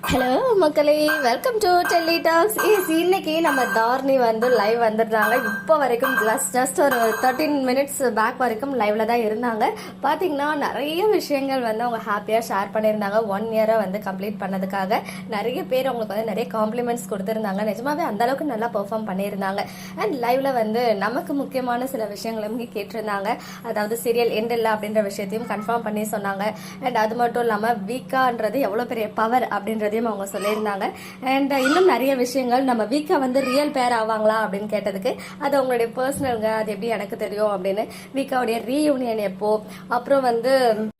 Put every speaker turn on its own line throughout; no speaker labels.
Hello மக்களே, welcome to Delhi tax. இன்னைக்கு நம்ம தார்னி வந்து லைவ் வந்துருந்தாங்க. இப்போ வரைக்கும் ஜஸ்ட் ஒரு 13 மினிட்ஸ் பேக் வரைக்கும் லைவ்ல தான் இருந்தாங்க. பாத்தீங்கன்னா நிறைய விஷயங்கள் வந்து அவங்க ஹாப்பியா ஷேர் பண்ணியிருந்தாங்க. 1 இயரை வந்து கம்ப்ளீட் பண்ணதுக்காக நிறைய பேர் அவங்களுக்கு வந்து நிறைய காம்ப்ளிமெண்ட்ஸ் கொடுத்துருந்தாங்க. நிஜமாவே அந்த அளவுக்கு நல்லா பெர்ஃபார்ம் பண்ணியிருந்தாங்க. அண்ட் லைவ்ல வந்து நமக்கு முக்கியமான சில விஷயங்களும் கேட்டிருந்தாங்க. அதாவது சீரியல் எண்ட் இல்லை அப்படின்ற விஷயத்தையும் கன்ஃபார்ம் பண்ணி சொன்னாங்க. அண்ட் அது மட்டும் இல்லாம வீக்கான்றது எவ்வளவு பெரிய பவர் அப்படின்றதையும் அவங்க சொல்லியிருந்தாங்க. அண்ட் இன்னும் நிறைய விஷயங்கள், நம்ம வீக்கா வந்து ரியல் பேர் ஆவாங்களா அப்படின்னு கேட்டதுக்கு அது அவங்களுடைய பர்சனல்ங்க, அது எப்படி எனக்கு தெரியும் அப்படின்னு, வீக்காவுடைய ரீயூனியன் எப்போ, அப்புறம் வந்து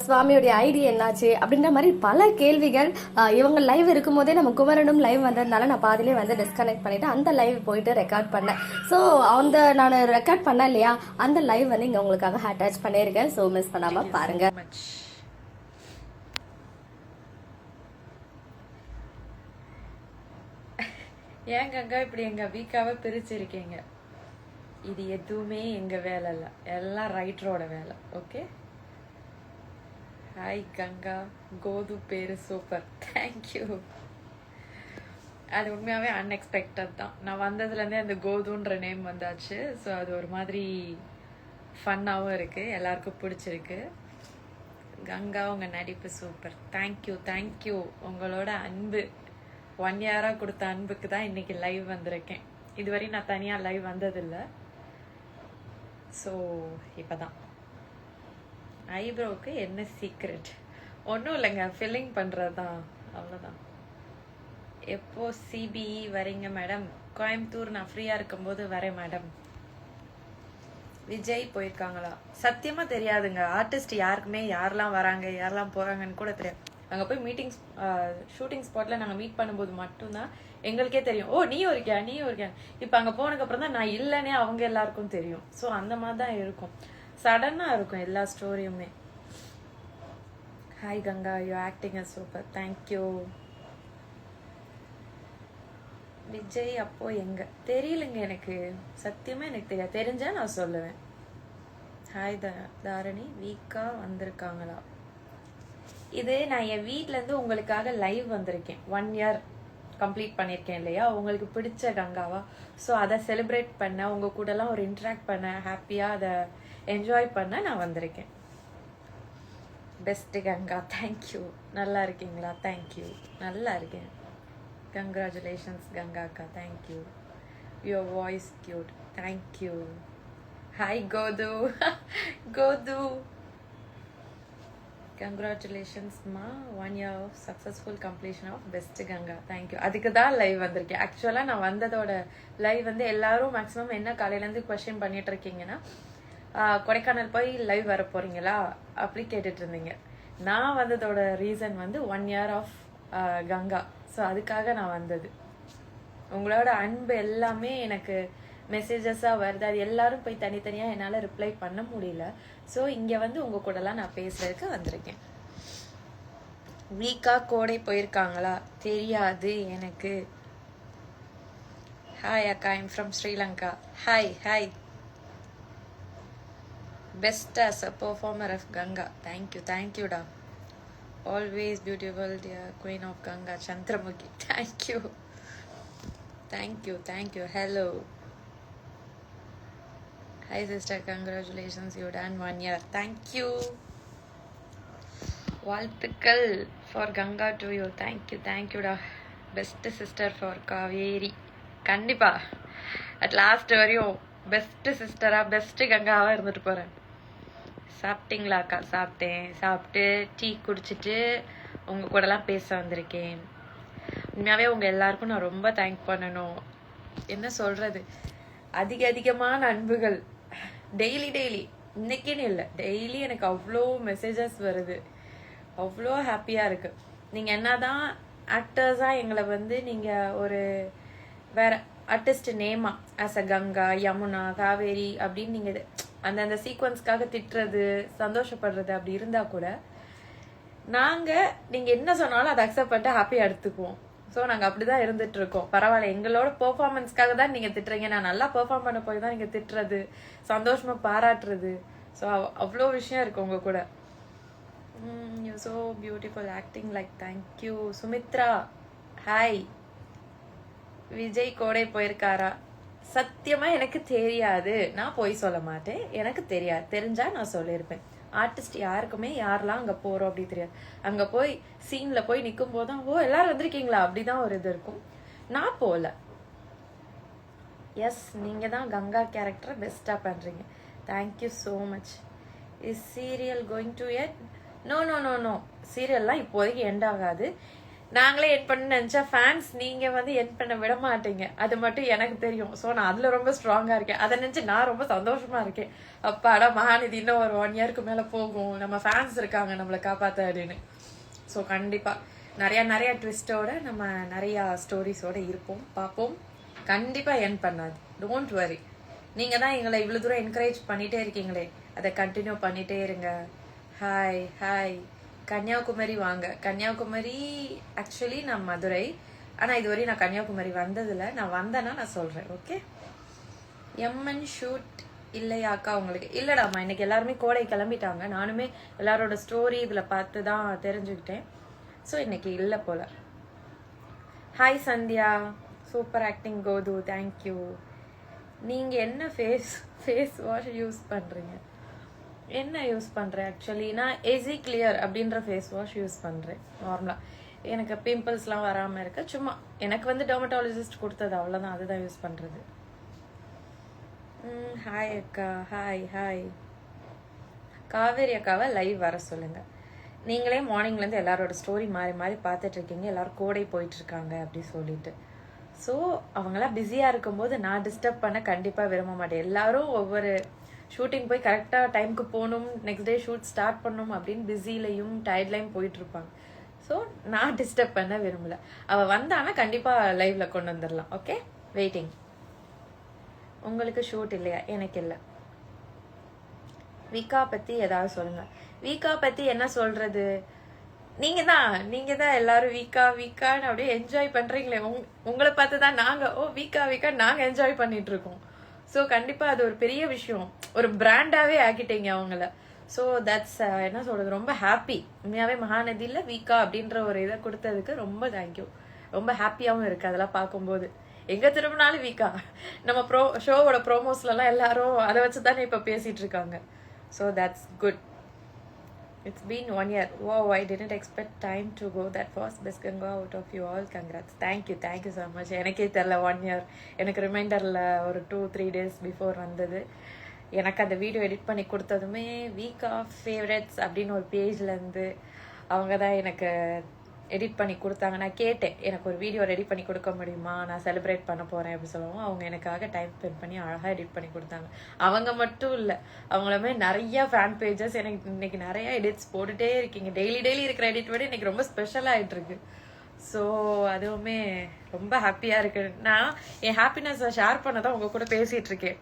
சுவாமியுடைய ஐடி என்னாச்சு அப்படின்ற மாதிரி பல கேள்விகள். இவங்க லைவ் இருக்கும் போதே நம்ம குமரனும் லைவ் வந்ததுனால நான் பாதிலே வந்து டிஸ்கனெக்ட் பண்ணிட்டு அந்த லைவ் போயிட்டு ரெக்கார்ட் பண்ணேன். ஸோ அந்த நான் ரெக்கார்ட் பண்ணேன் இல்லையா, அந்த லைவ் வந்து இங்க உங்களுக்காக அட்டாச் பண்ணியிருக்கேன். ஸோ மிஸ் பண்ணாம பாருங்க.
ஏன் கங்கா இப்படி எங்க வீக்காவை பிரிச்சிருக்கீங்க? இது எதுவுமே எங்க வேலை இல்ல, எல்லாம் ரைட்டரோட வேலை. ஓகே, ஹாய் கங்கா, கோது பேரு சூப்பர், தேங்க்யூ. அது உண்மையாவே அன்எக்ஸ்பெக்டட் தான். நான் வந்ததுலேருந்தே அந்த கோதுன்ற நேம் வந்தாச்சு. ஸோ அது ஒரு மாதிரி ஃபன்னாகவும் இருக்கு, எல்லாருக்கும் பிடிச்சிருக்கு. கங்கா உங்க நடிப்பு சூப்பர், தேங்க்யூ தேங்க்யூ. உங்களோட அன்பு 1 இயரா கொடுத்த அன்புக்கு தான் இன்னைக்கு லைவ் வந்திருக்கேன். இதுவரையும் நான் தனியா லைவ் வந்ததில்லை. ஸோ இப்பதான். ஐப்ரோவுக்கு என்ன சீக்ரெட்? ஒன்றும் இல்லைங்க, ஃபில்லிங் பண்றதுதான், அவ்வளோதான். எப்போ சிபிஇ வரீங்க மேடம்? கோயம்புத்தூர் நான் ஃப்ரீயா இருக்கும்போது வரேன் மேடம். விஜய் போயிருக்காங்களா? சத்தியமா தெரியாதுங்க. ஆர்டிஸ்ட் யாருக்குமே யாரெல்லாம் வராங்க யாரெல்லாம் போறாங்கன்னு கூட தெரியாது. அங்கே போய் மீட்டிங்ஸ் ஷூட்டிங் ஸ்பாட்டில் நாங்கள் மீட் பண்ணும்போது மட்டும்தான் எங்களுக்கே தெரியும், ஓ நீயும் இருக்கியா. இப்போ அங்கே போனதுக்கப்புறம் தான் நான் இல்லைன்னே அவங்க எல்லாருக்கும் தெரியும். ஸோ அந்த மாதிரி தான் இருக்கும், சடனாக இருக்கும் எல்லா ஸ்டோரியுமே. Hi Ganga, you acting is super, thank you. Vijay அப்போ எங்க தெரியலங்க, எனக்கு சத்தியமா எனக்கு தெரியாது. தெரிஞ்சா நான் சொல்லுவேன். ஹாய் தாரணி, வீக்கா வந்திருக்காங்களா? இது நான் என் வீட்டிலேருந்து உங்களுக்காக லைவ் வந்திருக்கேன். 1 இயர் கம்ப்ளீட் பண்ணியிருக்கேன் இல்லையா, உங்களுக்கு பிடிச்ச கங்காவா. ஸோ அதை செலிப்ரேட் பண்ண, உங்கள் கூடலாம் ஒரு இன்ட்ராக்ட் பண்ண, ஹாப்பியாக அதை என்ஜாய் பண்ண நான் வந்திருக்கேன். Best Ganga, thank you. நல்லா இருக்கீங்களா? தேங்க்யூ, நல்லா இருக்கேன். கங்க்ராச்சுலேஷன்ஸ் கங்கா அக்கா, thank you. Your voice cute, thank you. Hi Gothu, Gothu கங்க்ராச்சுலேஷன்ஸ்மா, 1 year of successful completion of best Ganga, thank you. அதுக்கு தான் லைவ் வந்திருக்கேன். ஆக்சுவலாக நான் வந்ததோட லைவ் வந்து எல்லாரும் மேக்ஸிமம் என்ன காலையிலேருந்து கொஸ்டின் பண்ணிட்டு இருக்கீங்கன்னா, கொடைக்கானல் போய் லைவ் வர போறீங்களா அப்படி கேட்டுட்டு இருந்தீங்க. நான் வந்ததோட ரீசன் வந்து 1 year of கங்கா. ஸோ அதுக்காக நான் வந்தது. உங்களோட அன்பு எல்லாமே எனக்கு மெசேஜஸாக வருது. அது எல்லாரும் போய் தனித்தனியாக என்னால் ரிப்ளை பண்ண முடியல. ஸோ இங்கே வந்து உங்கள் கூடலாம் நான் பேசுறதுக்கு வந்திருக்கேன். வீக்கா கோடை போயிருக்காங்களா? தெரியாது எனக்கு. ஹாய் அக்கா, I'm from Sri Lanka. Hi hi. Best as a performer of Ganga, thank you தேங்க்யூடா. Always beautiful dear queen of Ganga, Chandramukhi, thank you thank you thank you. Hello. Hi sister, congratulations, you done 1 year. Thank you. வாழ்த்துக்கள் for Ganga to you. Thank you da. Best sister for Kaveri. கண்டிப்பா at last வரையும் best சிஸ்டரா, best கங்காவா இருந்துட்டு போறேன். சாப்பிட்டீங்களா அக்கா? சாப்பிட்டு tea குடிச்சிட்டு உங்க கூடலாம் பேச வந்திருக்கேன். உண்மையாவே உங்க எல்லாருக்கும் நான் ரொம்ப தேங்க் பண்ணணும். என்ன சொல்றது, அதிகமான அன்புகள் டெய்லி, இன்னைக்குன்னு இல்லை, டெய்லி எனக்கு அவ்வளோ மெசேஜஸ் வருது. அவ்வளோ ஹாப்பியாக இருக்கு. நீங்கள் என்னதான் ஆக்டர்ஸாக எங்களை வந்து நீங்கள் ஒரு வேற ஆர்டிஸ்ட் நேமா ஆஸ் அ கங்கா, யமுனா, காவேரி அப்படின்னு நீங்கள் அந்தந்த சீக்வன்ஸ்க்காக திட்டுறது, சந்தோஷப்படுறது அப்படி இருந்தால் கூட நாங்கள் நீங்கள் என்ன சொன்னாலும் அதை அக்செப்ட் பண்ணிட்டு ஹாப்பியாக எடுத்துக்குவோம். ஸோ நாங்கள் அப்படிதான் இருந்துட்டு இருக்கோம். பரவாயில்ல, எங்களோட பெர்ஃபார்மன்ஸ்க்காக தான் நீங்கள் திட்டுறீங்க, நான் நல்லா பெர்ஃபார்ம் பண்ண போய் தான் நீங்கள் திட்டுறது, சந்தோஷமா பாராட்டுறது. ஸோ அவ்வளோ விஷயம் இருக்கு உங்க கூட. You so beautiful, acting like, thank you. Sumitra, hi. Vijay கோடை போயிருக்காரா? சத்தியமா எனக்கு தெரியாது. நான் போய் சொல்ல மாட்டேன். எனக்கு தெரியாது. தெரிஞ்சா நான் சொல்லியிருப்பேன். ஆர்டிஸ்ட் யாருக்குமே யாரெல்லாம் அங்க போறோம் அப்படி தெரியாது. அங்க போய் சீன்ல போய் நிக்கும் போதுதான் ஓ எல்லாரும் வந்திருக்கீங்களா அப்படிதான் ஒரு இது இருக்கும். நான் போல. எஸ், நீங்க தான் கங்கா கேரக்டர் பெஸ்டா பண்றீங்க. Thank you so much. Is serial going to end? No no no no, சீரியல்லாம் இப்போதைக்கு எண்ட் ஆகாது. நாங்களே என் பண்ண நினைச்சா ஃபேன்ஸ் நீங்க வந்து என் பண்ண விட மாட்டீங்க, அது மட்டும் எனக்கு தெரியும். ஸோ நான் அதுல ரொம்ப ஸ்ட்ராங்கா இருக்கேன். அதை நினைச்சு நான் ரொம்ப சந்தோஷமா இருக்கேன். அப்பாடா மகாநிதி இன்னும் ஒரு 1 இயருக்கு மேல போகும், நம்ம ஃபேன்ஸ் இருக்காங்க நம்மளை காப்பாத்த அப்படின்னு. ஸோ கண்டிப்பா நிறைய நிறைய ட்விஸ்டோட நம்ம நிறைய ஸ்டோரிஸோட இருப்போம், பார்ப்போம். கண்டிப்பா என் பண்ணாது, டோன்ட் வரி. நீங்க தான் எங்களை இவ்வளவு தூரம் என்கரேஜ் பண்ணிட்டே இருக்கீங்களே, அதை கண்டினியூ பண்ணிட்டே இருங்க. Hi hi. கன்னியாகுமரி வாங்க. கன்னியாகுமரி ஆக்சுவலி நான் மதுரை, ஆனா இதுவரையும் நான் கன்னியாகுமரி வந்ததில்ல. நான் வந்தேன்னா நான் சொல்றேன். ஓகே. எம்என் ஷூட் இல்லையாக்கா உங்களுக்கு? இல்லடாமா, இன்னைக்கு எல்லாருமே கோடை கிளம்பிட்டாங்க. நானுமே எல்லாரோட ஸ்டோரி இதுல பார்த்து தான் தெரிஞ்சுக்கிட்டேன். ஸோ இன்னைக்கு இல்லை போல. Hi Sandhya, super acting Kothu, thank you. நீங்க என்ன ஃபேஸ் வாஷ் யூஸ் பண்றீங்க? என்ன யூஸ் பண்றேன்? ஆக்சுவலி நான் ஏசி கிளியர் அப்படின்ற ஃபேஸ் வாஷ் யூஸ் பண்றேன். நார்மலா எனக்கு பிம்பிள்ஸ்லாம் வராம இருக்க, சும்மா எனக்கு வந்து டெர்மட்டாலஜிஸ்ட் கொடுத்தது, அவ்வளவுதான். அதுதான் யூஸ் பண்றது. ஹாய் அக்கா. Hi hi. காவேரி அக்காவை லைவ் வர சொல்லுங்க. நீங்களே மார்னிங்ல இருந்து எல்லாரோட ஸ்டோரி மாறி மாறி பார்த்துட்டு இருக்கீங்க. எல்லாரும் கோடை போயிட்டு இருக்காங்க அப்படி சொல்லிட்டு. ஸோ அவங்களாம் பிஸியா இருக்கும்போது நான் டிஸ்டர்ப் பண்ண கண்டிப்பா விரும்ப மாட்டேன். எல்லாரும் ஒவ்வொரு ஷூட்டிங் போய் கரெக்டாக டைமுக்கு போகணும், நெக்ஸ்ட் டே ஷூட் ஸ்டார்ட் பண்ணணும் அப்படின்னு பிஸிலையும் டயர்ட்லையும் போயிட்டு இருப்பாங்க. ஸோ நான் டிஸ்டர்ப் பண்ண விரும்பல. அவள் வந்தானா கண்டிப்பாக லைவ்ல கொண்டு வந்துடலாம். Okay, waiting. உங்களுக்கு ஷூட் இல்லையா? எனக்கு இல்லை. வீக்கா பற்றி ஏதாவது சொல்லுங்க. வீக்கா பற்றி என்ன சொல்றது? நீங்க தான் எல்லாரும் வீக்கான்னு அப்படியே என்ஜாய் பண்றீங்களே. உங்களை பார்த்து தான் நாங்க வீக்கா நாங்க என்ஜாய் பண்ணிட்டு இருக்கோம். ஸோ கண்டிப்பா அது ஒரு பெரிய விஷயம், ஒரு பிராண்டாவே ஆக்கிட்டீங்க அவங்கள. ஸோ தட்ஸ் என்ன சொல்றது, ரொம்ப ஹாப்பி. உண்மையாவே மகாநதியில வீக்கா அப்படின்ற ஒரு இதை கொடுத்ததுக்கு ரொம்ப தேங்க்யூ. ரொம்ப ஹாப்பியாவும் இருக்கு அதெல்லாம் பார்க்கும்போது. எங்க திரும்பினாலும் வீக்கா. நம்ம ஷோவோட ப்ரோமோஸ்ல எல்லாம் எல்லாரும் அதை வச்சுதானே இப்ப பேசிட்டு இருக்காங்க. So that's good. It's been 1 year. Wow, I didn't expect time to go that fast. Best Ganga out of you all. Congrats. Thank you so much. எனக்கே தெரியல 1 year. எனக்கு ரிமைண்டர்ல ஒரு 2-3 days பிஃபோர் வந்தது. எனக்கு அந்த வீடியோ எடிட் பண்ணி கொடுத்ததுமே week of favourites அப்படின்னு ஒரு பேஜ்ல இருந்து அவங்க தான் எனக்கு எடிட் பண்ணி கொடுத்தாங்க. நான் கேட்டேன், எனக்கு ஒரு வீடியோ ரெடி பண்ணி கொடுக்க முடியுமா, நான் செலிப்ரேட் பண்ண போறேன் அப்படி சொல்லுவோம். அவங்க எனக்காக டைம் ஸ்பெண்ட் பண்ணி அழகா எடிட் பண்ணி கொடுத்தாங்க. அவங்க மட்டும் இல்ல, அவங்களுமே நிறைய ஃபேன் பேஜஸ் எனக்கு இன்னைக்கு நிறைய எடிட்ஸ் போட்டுட்டே இருக்கீங்க. டெய்லி இருக்கிற எடிட் விட இன்னைக்கு ரொம்ப ஸ்பெஷல் ஆயிட்டு இருக்கு. ஸோ அதுவுமே ரொம்ப ஹாப்பியா இருக்கு. நான் என் ஹாப்பினஸை ஷேர் பண்ணதான் உங்க கூட பேசிட்டு இருக்கேன்.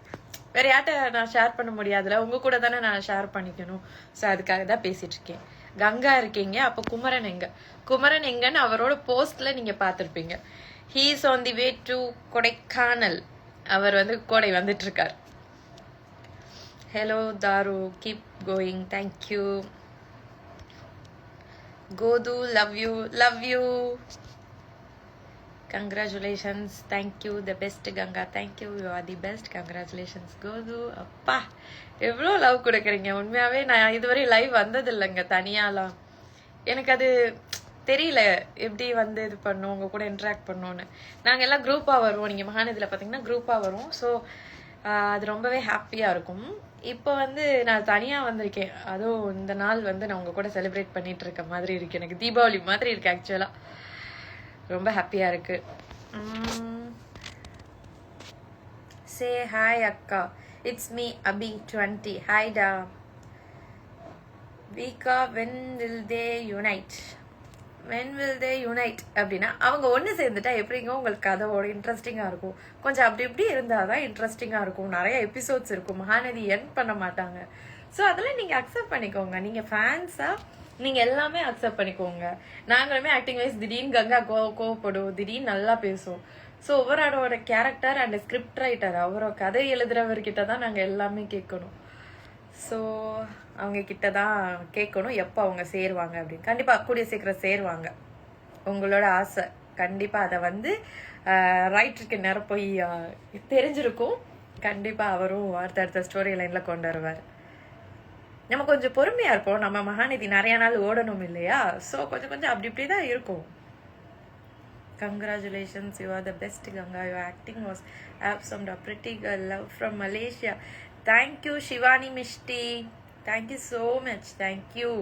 வேற யார்கிட்ட நான் ஷேர் பண்ண முடியாதுல, உங்க கூட தானே நான் ஷேர் பண்ணிக்கணும். ஸோ அதுக்காக தான் பேசிட்டு இருக்கேன். கங்கா இருக்கீங்க, அப்ப குமரன் எங்க? குமரன் எங்கன்னு அவரோட போஸ்ட்ல நீங்க பாத்திருப்பீங்க. He is on the way to Kodaikanal. அவர் வந்து கோடை வந்துட்டு இருக்கார். Hello Tharu, keep going. Thank you Kothu, love you. Congratulations, thank you, the best Ganga. Thank you, you are the best. Congratulations கோது. அப்பா எவ்வளோ லவ் கொடுக்குறீங்க. உண்மையாவே நான் இதுவரை லைவ் வந்தது இல்லைங்க தனியாலாம். எனக்கு அது தெரியல எப்படி வந்து இது பண்ணும், உங்க கூட இன்ட்ராக்ட் பண்ணோன்னு. நாங்கள் எல்லாம் குரூப்பாக வருவோம். நீங்கள் மகாநதியில் பார்த்தீங்கன்னா குரூப்பாக வருவோம். ஸோ அது ரொம்பவே ஹாப்பியாக இருக்கும். இப்போ வந்து நான் தனியாக வந்திருக்கேன். அதுவும் இந்த நாள் வந்து நான் உங்க கூட செலிப்ரேட் பண்ணிட்டு இருக்க மாதிரி இருக்கு. எனக்கு தீபாவளி மாதிரி இருக்கு ஆக்சுவலாக. ரொம்ப ஹாப்பியாக இருக்கு. சே ஹாய் அக்கா, இட்ஸ் மீ அபி 20. ஹாய் டா. வீக்கா when will they unite? When will they unite அப்படின்னா அவங்க ஒன்று சேர்ந்துட்டா எப்படிங்க உங்களுக்கு கதையோட இன்ட்ரெஸ்டிங்காக இருக்கும். கொஞ்சம் அப்படி இப்படி இருந்தால் தான் இன்ட்ரெஸ்டிங்காக இருக்கும். நிறைய எபிசோட்ஸ் இருக்கும். மகாநதி என் பண்ண மாட்டாங்க. ஸோ அதெல்லாம் நீங்கள் அக்செப்ட் பண்ணிக்கோங்க. நீங்கள் ஃபேன்ஸாக நீங்கள் எல்லாமே அக்செப்ட் பண்ணிக்கோங்க. நாங்களுமே ஆக்டிங் வைஸ் திடீர்னு கங்கா கோவப்படும், திடீர்னு நல்லா பேசுவோம். ஸோ ஒவ்வொருவோட கேரக்டர் அண்ட் ஸ்கிரிப்ட் ரைட்டர், அவரோட கதை எழுதுறவர்கிட்ட தான் நாங்கள் எல்லாமே கேட்கணும். ஸோ அவங்க கிட்ட தான் கேட்கணும் எப்போ அவங்க சேருவாங்க அப்படின்னு. கண்டிப்பாக கூடிய சீக்கிரம் சேருவாங்க. உங்களோட ஆசை கண்டிப்பா அதை வந்து ரைட்டருக்கு நேரம் போய் தெரிஞ்சிருக்கும். கண்டிப்பா அவரும் அடுத்த ஸ்டோரி லைன்ல கொண்டு வருவார். நம்ம கொஞ்சம் பொறுமையா இருப்போம். நம்ம மகாநிதி நிறைய நாள் ஓடணும் இல்லையா? ஸோ கொஞ்சம் கொஞ்சம் அப்படி இப்படி தான் இருக்கும். Congratulations, you are the best, Ganga. Your acting was awesome. A pretty girl, love from Malaysia. Thank you, Shivani Mishti. Thank you so much. Thank you.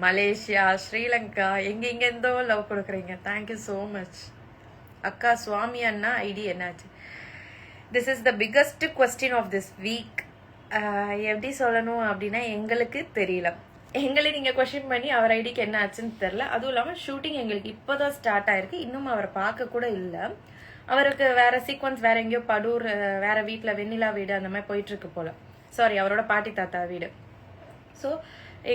Malaysia, Sri Lanka, எங்கெந்தோ லவ் கொடுக்குறீங்க. Thank you so much. அக்கா சுவாமி அண்ணா ID என்னாச்சு? This is the biggest question of this week. எப்படி சொல்லணும் அப்படின்னா எங்களுக்கு தெரியல. எங்களை நீங்க கொஸ்டின் பண்ணி அவர் ஐடிக்கு என்ன ஆச்சுன்னு தெரியல. அதுவும் இல்லாம ஷூட்டிங் எங்களுக்கு இப்போதான் ஸ்டார்ட் ஆயிருக்கு. இன்னும் அவரை பார்க்க கூட இல்லை. அவருக்கு வேற சீக்வன்ஸ் வேற எங்கேயோ படூர் வேற வீட்டுல வெண்ணிலா வீடு அந்த மாதிரி போயிட்டு இருக்கு போல. சாரி, அவரோட பாட்டி தாத்தா வீடு. ஸோ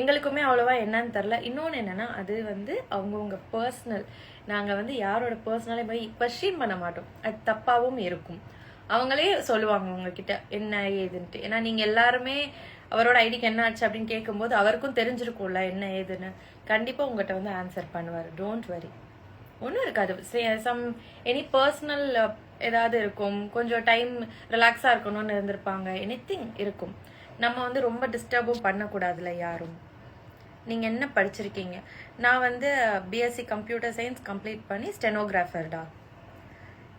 எங்களுக்குமே அவ்வளோவா என்னன்னு தெரில. இன்னொன்று என்னன்னா அது வந்து அவங்கவுங்க பர்சனல். நாங்கள் வந்து யாரோட பர்சனலே போய் கொஸ்டின் பண்ண மாட்டோம். அது தப்பாகவும் இருக்கும். அவங்களே சொல்லுவாங்க உங்ககிட்ட என்ன ஏதுன்ட்டு. ஏன்னா நீங்க எல்லாருமே அவரோட ஐடிக்கு என்ன ஆச்சு அப்படின்னு கேட்கும்போது அவருக்கும் தெரிஞ்சிருக்கும்ல என்ன ஏதுன்னு. கண்டிப்பா உங்ககிட்ட வந்து ஆன்சர் பண்ணுவார். டோன்ட் வரி, ஒன்றும் இருக்காது. சம் எனி பர்சனல் ஏதாவது இருக்கும். கொஞ்சம் டைம் ரிலாக்ஸா இருக்கணும்னு இருந்திருப்பாங்க. எனிதிங் இருக்கும். நம்ம வந்து ரொம்ப டிஸ்டர்பும் பண்ணக்கூடாதுல யாரும். நீங்க என்ன படிச்சிருக்கீங்க? நான் வந்து பிஎஸ்சி கம்ப்யூட்டர் சயின்ஸ் கம்ப்ளீட் பண்ணி ஸ்டெனோகிராஃபர்டா.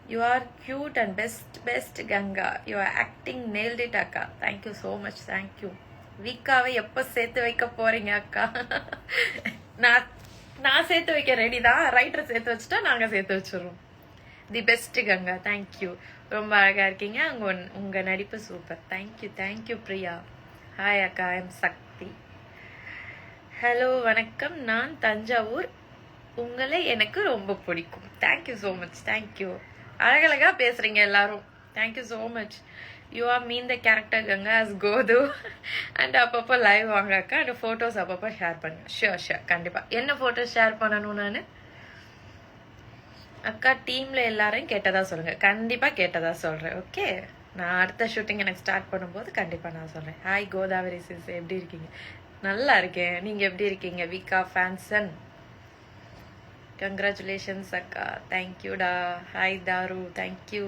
You are cute and best Ganga. You are acting nailed it akka. Thank you so much. Thank you. வீக்காவை எப்போ சேர்த்து வைக்க போறீங்க அக்கா? நான் சேர்த்து வைக்க ரெடி தான். ரைட்டர் சேர்த்து வச்சுட்டா நாங்க சேர்த்து வச்சிடறோம். The best Ganga. தேங்க்யூ. ரொம்ப அழகா இருக்கீங்க. உங்க நடிப்பு சூப்பர். தேங்க்யூ பிரியா. ஹாய் அக்கா, ஐ எம் சக்தி. ஹலோ வணக்கம், நான் தஞ்சாவூர். உங்களை எனக்கு ரொம்ப பிடிக்கும். Thank you so much. தேங்க்யூ. அழகழகா பேசுறீங்க எல்லாரும். Thank you so much. You are mean the character Ganga as Kothu. And அப்பப்போ லைவ் வாங்க அக்கா. அண்ட் ஃபோட்டோஸ் அப்பப்போ ஷேர் பண்ணுங்க. ஷியோர் கண்டிப்பா. என்ன ஃபோட்டோஸ் ஷேர் பண்ணணும் நான்? அக்கா டீம்ல எல்லாரையும் கேட்டதா சொல்லுங்க. கண்டிப்பா கேட்டதா சொல்றேன். ஓகே, நான் அடுத்த ஷூட்டிங் எனக்கு ஸ்டார்ட் பண்ணும்போது கண்டிப்பா நான் சொல்றேன். ஹாய் கோதாவரி சிஸ், எப்படி இருக்கீங்க? நல்லா இருக்கேன். நீங்க எப்படி இருக்கீங்க? வீக்கா ஃபேன்சன். Congratulations akka. Thank you da. Hi Daru. Thank you.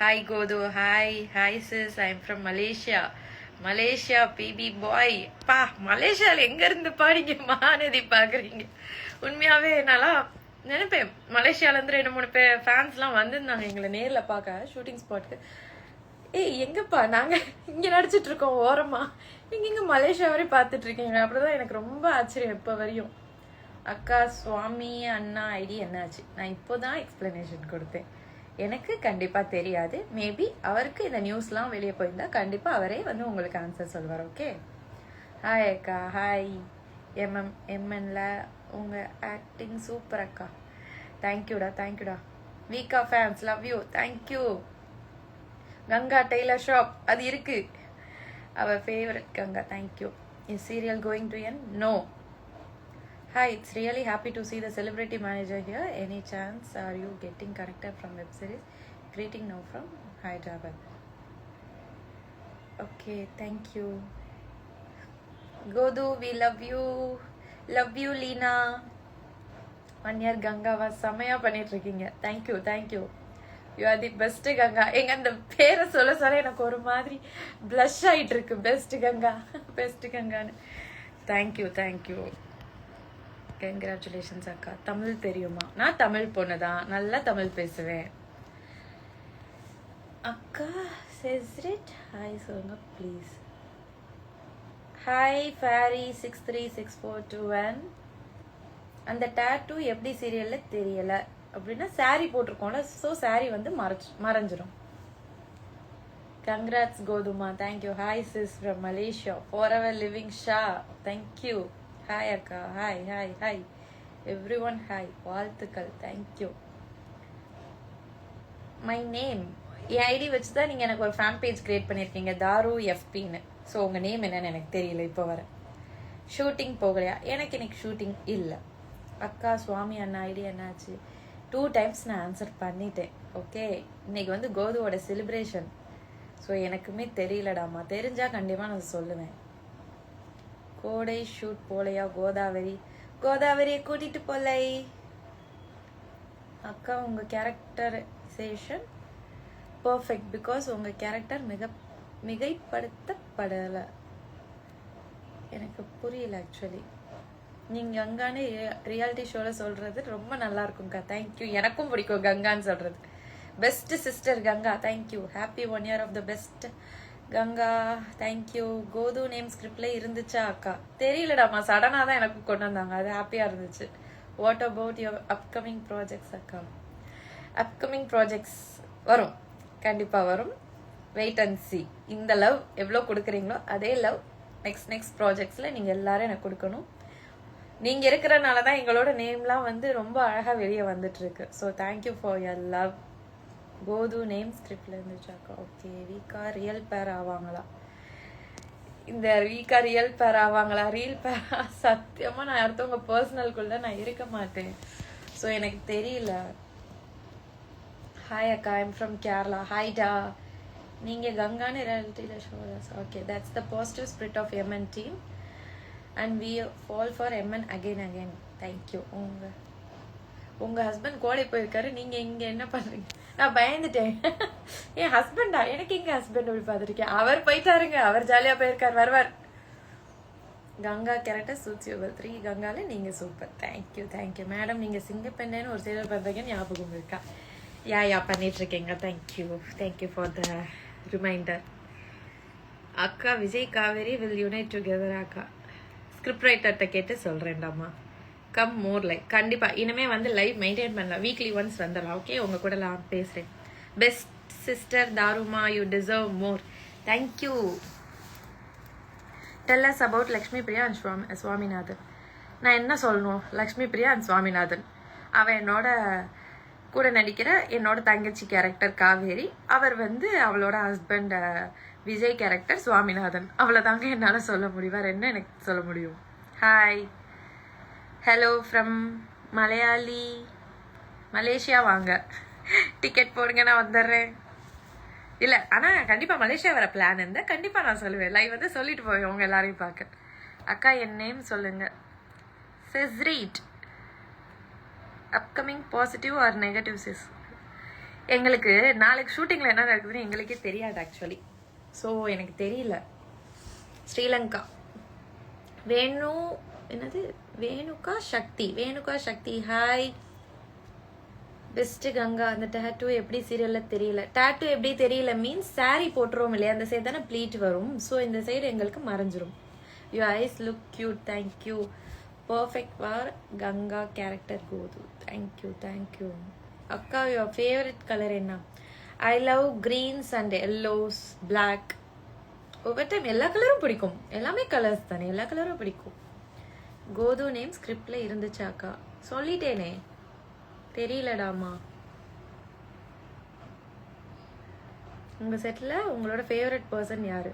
Hi Godu. Hi sis. I'm from Malaysia PB boy. பா மலேசியால எங்க இருந்து பாடிங்க மகாநதி பாக்குறீங்க? உண்மையாவே என்னால நினைப்பேன் மலேசியால இருந்து 2-3 ஃபேன்ஸ்லாம் வந்திருந்தாங்க எங்களை நேர்ல பார்க்க ஷூட்டிங் ஸ்பாட்க்கு. ஏய் எங்கப்பா, நாங்க இங்க நடிச்சிட்டு இருக்கோம் ஓரமா, நீங்க இங்க மலேசியா வரை பார்த்துட்டு இருக்கீங்க. அப்படிதான் எனக்கு ரொம்ப ஆச்சரியம் இப்ப வரையும். அக்கா சுவாமி அண்ணா ஐடி என்னாச்சு? நான் இப்போதான் எக்ஸ்பிளனேஷன் கொடுத்தேன். எனக்கு கண்டிப்பா தெரியாது. மேபி அவருக்கு இந்த நியூஸ்லாம் வெளியே போயிருந்தா கண்டிப்பா அவரே வந்து உங்களுக்கு ஆன்சர் சொல்வார். ஓகே. ஹாய் அக்கா. ஹாய் எம்என்ல உங்க ஆக்டிங் சூப்பர் அக்கா. தேங்க்யூடா. Vika fans love you. Thank you. Ganga tailor shop அது இருக்கு. அவர் favourite Ganga. Thank you. Is serial going to end? No. Hi, it's really happy to see the celebrity manager here. Any chance are you getting connected from web series? Greeting now from Hyderabad. Okay, thank you. Godu, we love you. Love you, Lina. 1 year Ganga was செமையா பண்ணிட்டு இருக்கீங்க. Thank you. You are the best Ganga. எங்க அந்த பேரை சொல்ல எனக்கு ஒரு மாதிரி blush ஆயிட்டு இருக்கு. பெஸ்ட் கங்கான்னு. Thank you. கங்க்ராச்சுலேஷன்ஸ் அக்கா. தமிழ் தெரியுமா? நான் தமிழ் பொண்ணு தான், நல்லா தமிழ் பேசுவேன் அக்கா. செஸ்ரிட் ஹாய் சொல்லுங்க ப்ளீஸ். Hi fairy 636421. அந்த டேட்டூ எப்படி சீரியல்ல தெரியல அப்படின்னா சாரி போட்டிருக்கோம்ல, ஸோ சாரி வந்து மறைஞ்சிரும். கங்க்ராட்ஸ் கோதுமா. Thank you. Hi sis from Malaysia. Forever living ஷா. தேங்க்யூ. ஹாய் அக்கா. Hi everyone. ஹாய், வாழ்த்துக்கள். தேங்க்யூ. மை நேம், என் ஐடி வச்சுதான் நீங்க எனக்கு ஒரு ஃபேன் பேஜ் கிரியேட் பண்ணிருக்கீங்க, தாரு எஃபின்னு. ஸோ உங்க நேம் என்னன்னு எனக்கு தெரியல இப்போ வர. ஷூட்டிங் போகலையா? எனக்கு இன்னைக்கு ஷூட்டிங் இல்லை அக்கா. சுவாமி அண்ணா ஐடி என்னாச்சு? 2 times நான் ஆன்சர் பண்ணிட்டேன். ஓகே, இன்னைக்கு வந்து கோதுவோட செலிப்ரேஷன். ஸோ எனக்குமே தெரியலடாமா. தெரிஞ்சா கண்டிப்பா நான் சொல்லுவேன். கோடை ஷூட் போலையா? கோதாவரியை கூட்டிட்டு போலை. அக்கா உங்கள் கேரக்டரைசேஷன் பர்ஃபெக்ட் பிகாஸ் உங்கள் கேரக்டர் மிகைப்படுத்தப்படலை. எனக்கு புரியல ஆக்சுவலி. நீங்கள் கங்கான்னு ரியாலிட்டி ஷோவில் சொல்கிறது ரொம்ப நல்லா இருக்கும்க்கா. தேங்க்யூ. எனக்கும் பிடிக்கும் கங்கான்னு சொல்கிறது. Best sister Ganga. Thank you. Happy 1 year of the best Ganga. Thank you. Kothu name ஸ்கிரிப்ட்ல இருந்துச்சா அக்கா? தெரியலடாமா, சடனாக தான் எனக்கு கொண்டு வந்தாங்க. அது ஹாப்பியாக இருந்துச்சு. What about your upcoming projects அக்கா? அப்கமிங் ப்ராஜெக்ட்ஸ் வரும், கண்டிப்பாக வரும். Wait and see. இந்த லவ் எவ்வளோ கொடுக்குறீங்களோ அதே லவ் நெக்ஸ்ட் ப்ராஜெக்ட்ஸில் நீங்கள் எல்லாரும் எனக்கு கொடுக்கணும். நீங்கள் இருக்கிறனால தான் எங்களோட நேம்லாம் வந்து ரொம்ப அழகாக வெளியே வந்துட்டுருக்கு. So thank you for your love. Kothu name ஸ்கிரிப்டில் இருந்துச்சாக்கா? ஓகே. வீக்கா ரியல் பேர் ஆவாங்களா? இந்த வீக்கா ரியல் பேர் ஆவாங்களா? ரியல் பேர் சத்தியமாக நான் அடுத்தவங்க பர்சனல்குள்ள நான் இருக்க மாட்டேன். ஸோ எனக்கு தெரியல. ஹாய் அக்கா, ஐம் ஃப்ரம் கேரளா. ஹாய்டா. நீங்கள் கங்கான்னு ரியாலிட்டியில் shows. Okay, that's the positive spirit of MN team and we fall for MN again. Thank you. உங்கள் ஹஸ்பண்ட் கோடை போயிருக்காரு, நீங்கள் இங்கே என்ன பண்ணுறீங்க? நான் பயந்துட்டேன். என் ஹஸ்பண்டா? எனக்கு எங்கள் ஹஸ்பண்ட் அப்படி பார்த்துருக்கேன். அவர் போயிட்டாருங்க, அவர் ஜாலியாக போயிருக்கார், வருவார். கங்கா கேரக்டர் சூட்ஸ் யுவர் 3 கங்கால நீங்கள் சூப்பர். Thank you madam. நீங்கள் சிங்கப்பெண்ணு ஒரு சீரியல் பண்ணுறீங்கன்னு ஞாபகம் இருக்கா? யா பண்ணிட்டுருக்கேங்க. Thank you for the reminder. அக்கா Vijay Kaveri will unite together அக்கா. ஸ்கிரிப்ட் ரைட்டர்கிட்ட கேட்டு சொல்கிறேன்டாமா. Come more live. கண்டிப்பாக இனிமேல் வந்து லைவ் மெயின்டைன் பண்ணலாம். வீக்லி ஒன்ஸ் வந்துடலாம். ஓகே, உங்கள் கூட நான் பேசுகிறேன். பெஸ்ட் சிஸ்டர் தாருமா, you deserve more. Thank you. Tell us about Lakshmi Priya and Swaminathan. நான் என்ன சொல்லணும்? லக்ஷ்மி பிரியா அண்ட் சுவாமிநாதன், அவன் என்னோட கூட நடிக்கிற என்னோட தங்கச்சி கேரக்டர் காவேரி. அவர் வந்து அவளோட ஹஸ்பண்ட் விஜய் கேரக்டர் சுவாமிநாதன். அவ்வளோதாங்க என்னால் சொல்ல முடியும். வேறு என்ன எனக்கு சொல்ல முடியும்? Hi, hello from Malaysia. வாங்க, டிக்கெட் போடுங்க, நான் வந்துடுறேன். இல்லை, ஆனால் கண்டிப்பாக மலேசியா வர பிளான் இருந்தால் கண்டிப்பாக நான் சொல்லுவேன். லைவ் வந்து சொல்லிட்டு போவேன் உங்கள் எல்லாரையும் பார்க்க. அக்கா என் நேம் சொல்லுங்கள். செஸ்ரீட். Upcoming positive or negative sis? எங்களுக்கு நாளைக்கு ஷூட்டிங்கில் என்ன நடக்குதுன்னு எங்களுக்கே தெரியாது ஆக்சுவலி. ஸோ எனக்கு தெரியல. ஸ்ரீலங்கா. வேணுகா சக்தி. ஹாய். பெஸ்ட் கங்கா. அந்த டேட்டூ எப்படி சீரியலில் தெரியல? டேட்டூ எப்படி தெரியல மீன்ஸ் சாரி போட்டுருவோம் இல்லையா, அந்த சைடு தானே ப்ளீட் வரும். ஸோ இந்த சைடு எங்களுக்கு மறைஞ்சிரும். You eyes look cute. Thank you. Perfect for Ganga character Kothu. Thank you. அக்கா யுவர் ஃபேவரட் கலர் என்ன? I love greens and yellows, black. ஒவ்வொரு டைம் எல்லா கலரும் பிடிக்கும். எல்லாமே கலர்ஸ் தானே, எல்லா கலரும் பிடிக்கும். கோது நேம் ஸ்கிரிப்ட்ல இருந்துச்சாக்கா? சொல்லிட்டேனே, தெரியலடாமா. உங்க செட்ல உங்களோட ஃபேவரட் பர்சன் யாரு?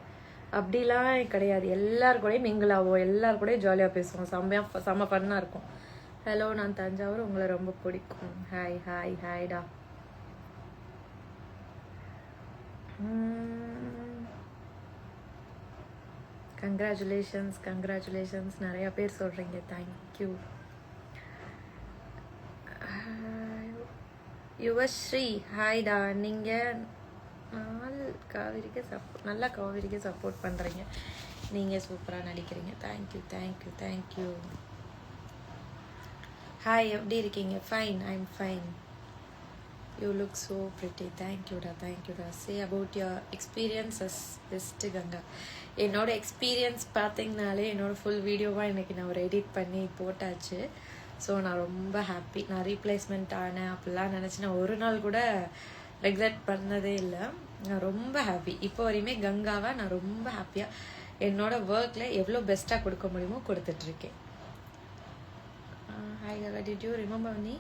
அப்படிலாம் கிடையாது. எல்லாரு கூடயும் மிங்கிள் ஆகும், எல்லாரு கூடயும் ஜாலியாக பேசுவோம், செம்ம ஃபன்னாக இருக்கும். ஹலோ, நான் தஞ்சாவூர், உங்களை ரொம்ப பிடிக்கும். ஹாய்டா. கங்க்ராச்சுலேஷன்ஸ் நிறைய பேர் சொல்கிறீங்க. தேங்க்யூ. யுவஸ்ரீ. ஹாய்டா. நீங்கள் நல்லா காவேரிக்கு சப்போர்ட் பண்ணுறீங்க. நீங்கள் சூப்பராக நடிக்கிறீங்க. தேங்க்யூ. ஹாய், எப்படி இருக்கீங்க? Fine, I'm fine. You look so pretty. தேங்க்யூடா. Say about your experiences best Ganga. என்னோட எக்ஸ்பீரியன்ஸ் பார்த்தீங்கனாலே என்னோட ஃபுல் வீடியோவாக இன்றைக்கி நான் ஒரு எடிட் பண்ணி போட்டாச்சு. ஸோ நான் ரொம்ப ஹாப்பி. நான் ரீப்ளேஸ்மெண்ட் ஆனேன் அப்படிலாம் நினச்சி நான் ஒரு நாள் கூட ரெகுலேட் பண்ணதே இல்லை. நான் ரொம்ப ஹாப்பி. இப்போ வரையுமே கங்காவை நான் ரொம்ப ஹாப்பியாக என்னோட ஒர்க்கில் எவ்வளோ பெஸ்ட்டாக கொடுக்க முடியுமோ கொடுத்துட்ருக்கேன். Hi Ganga, did you remember me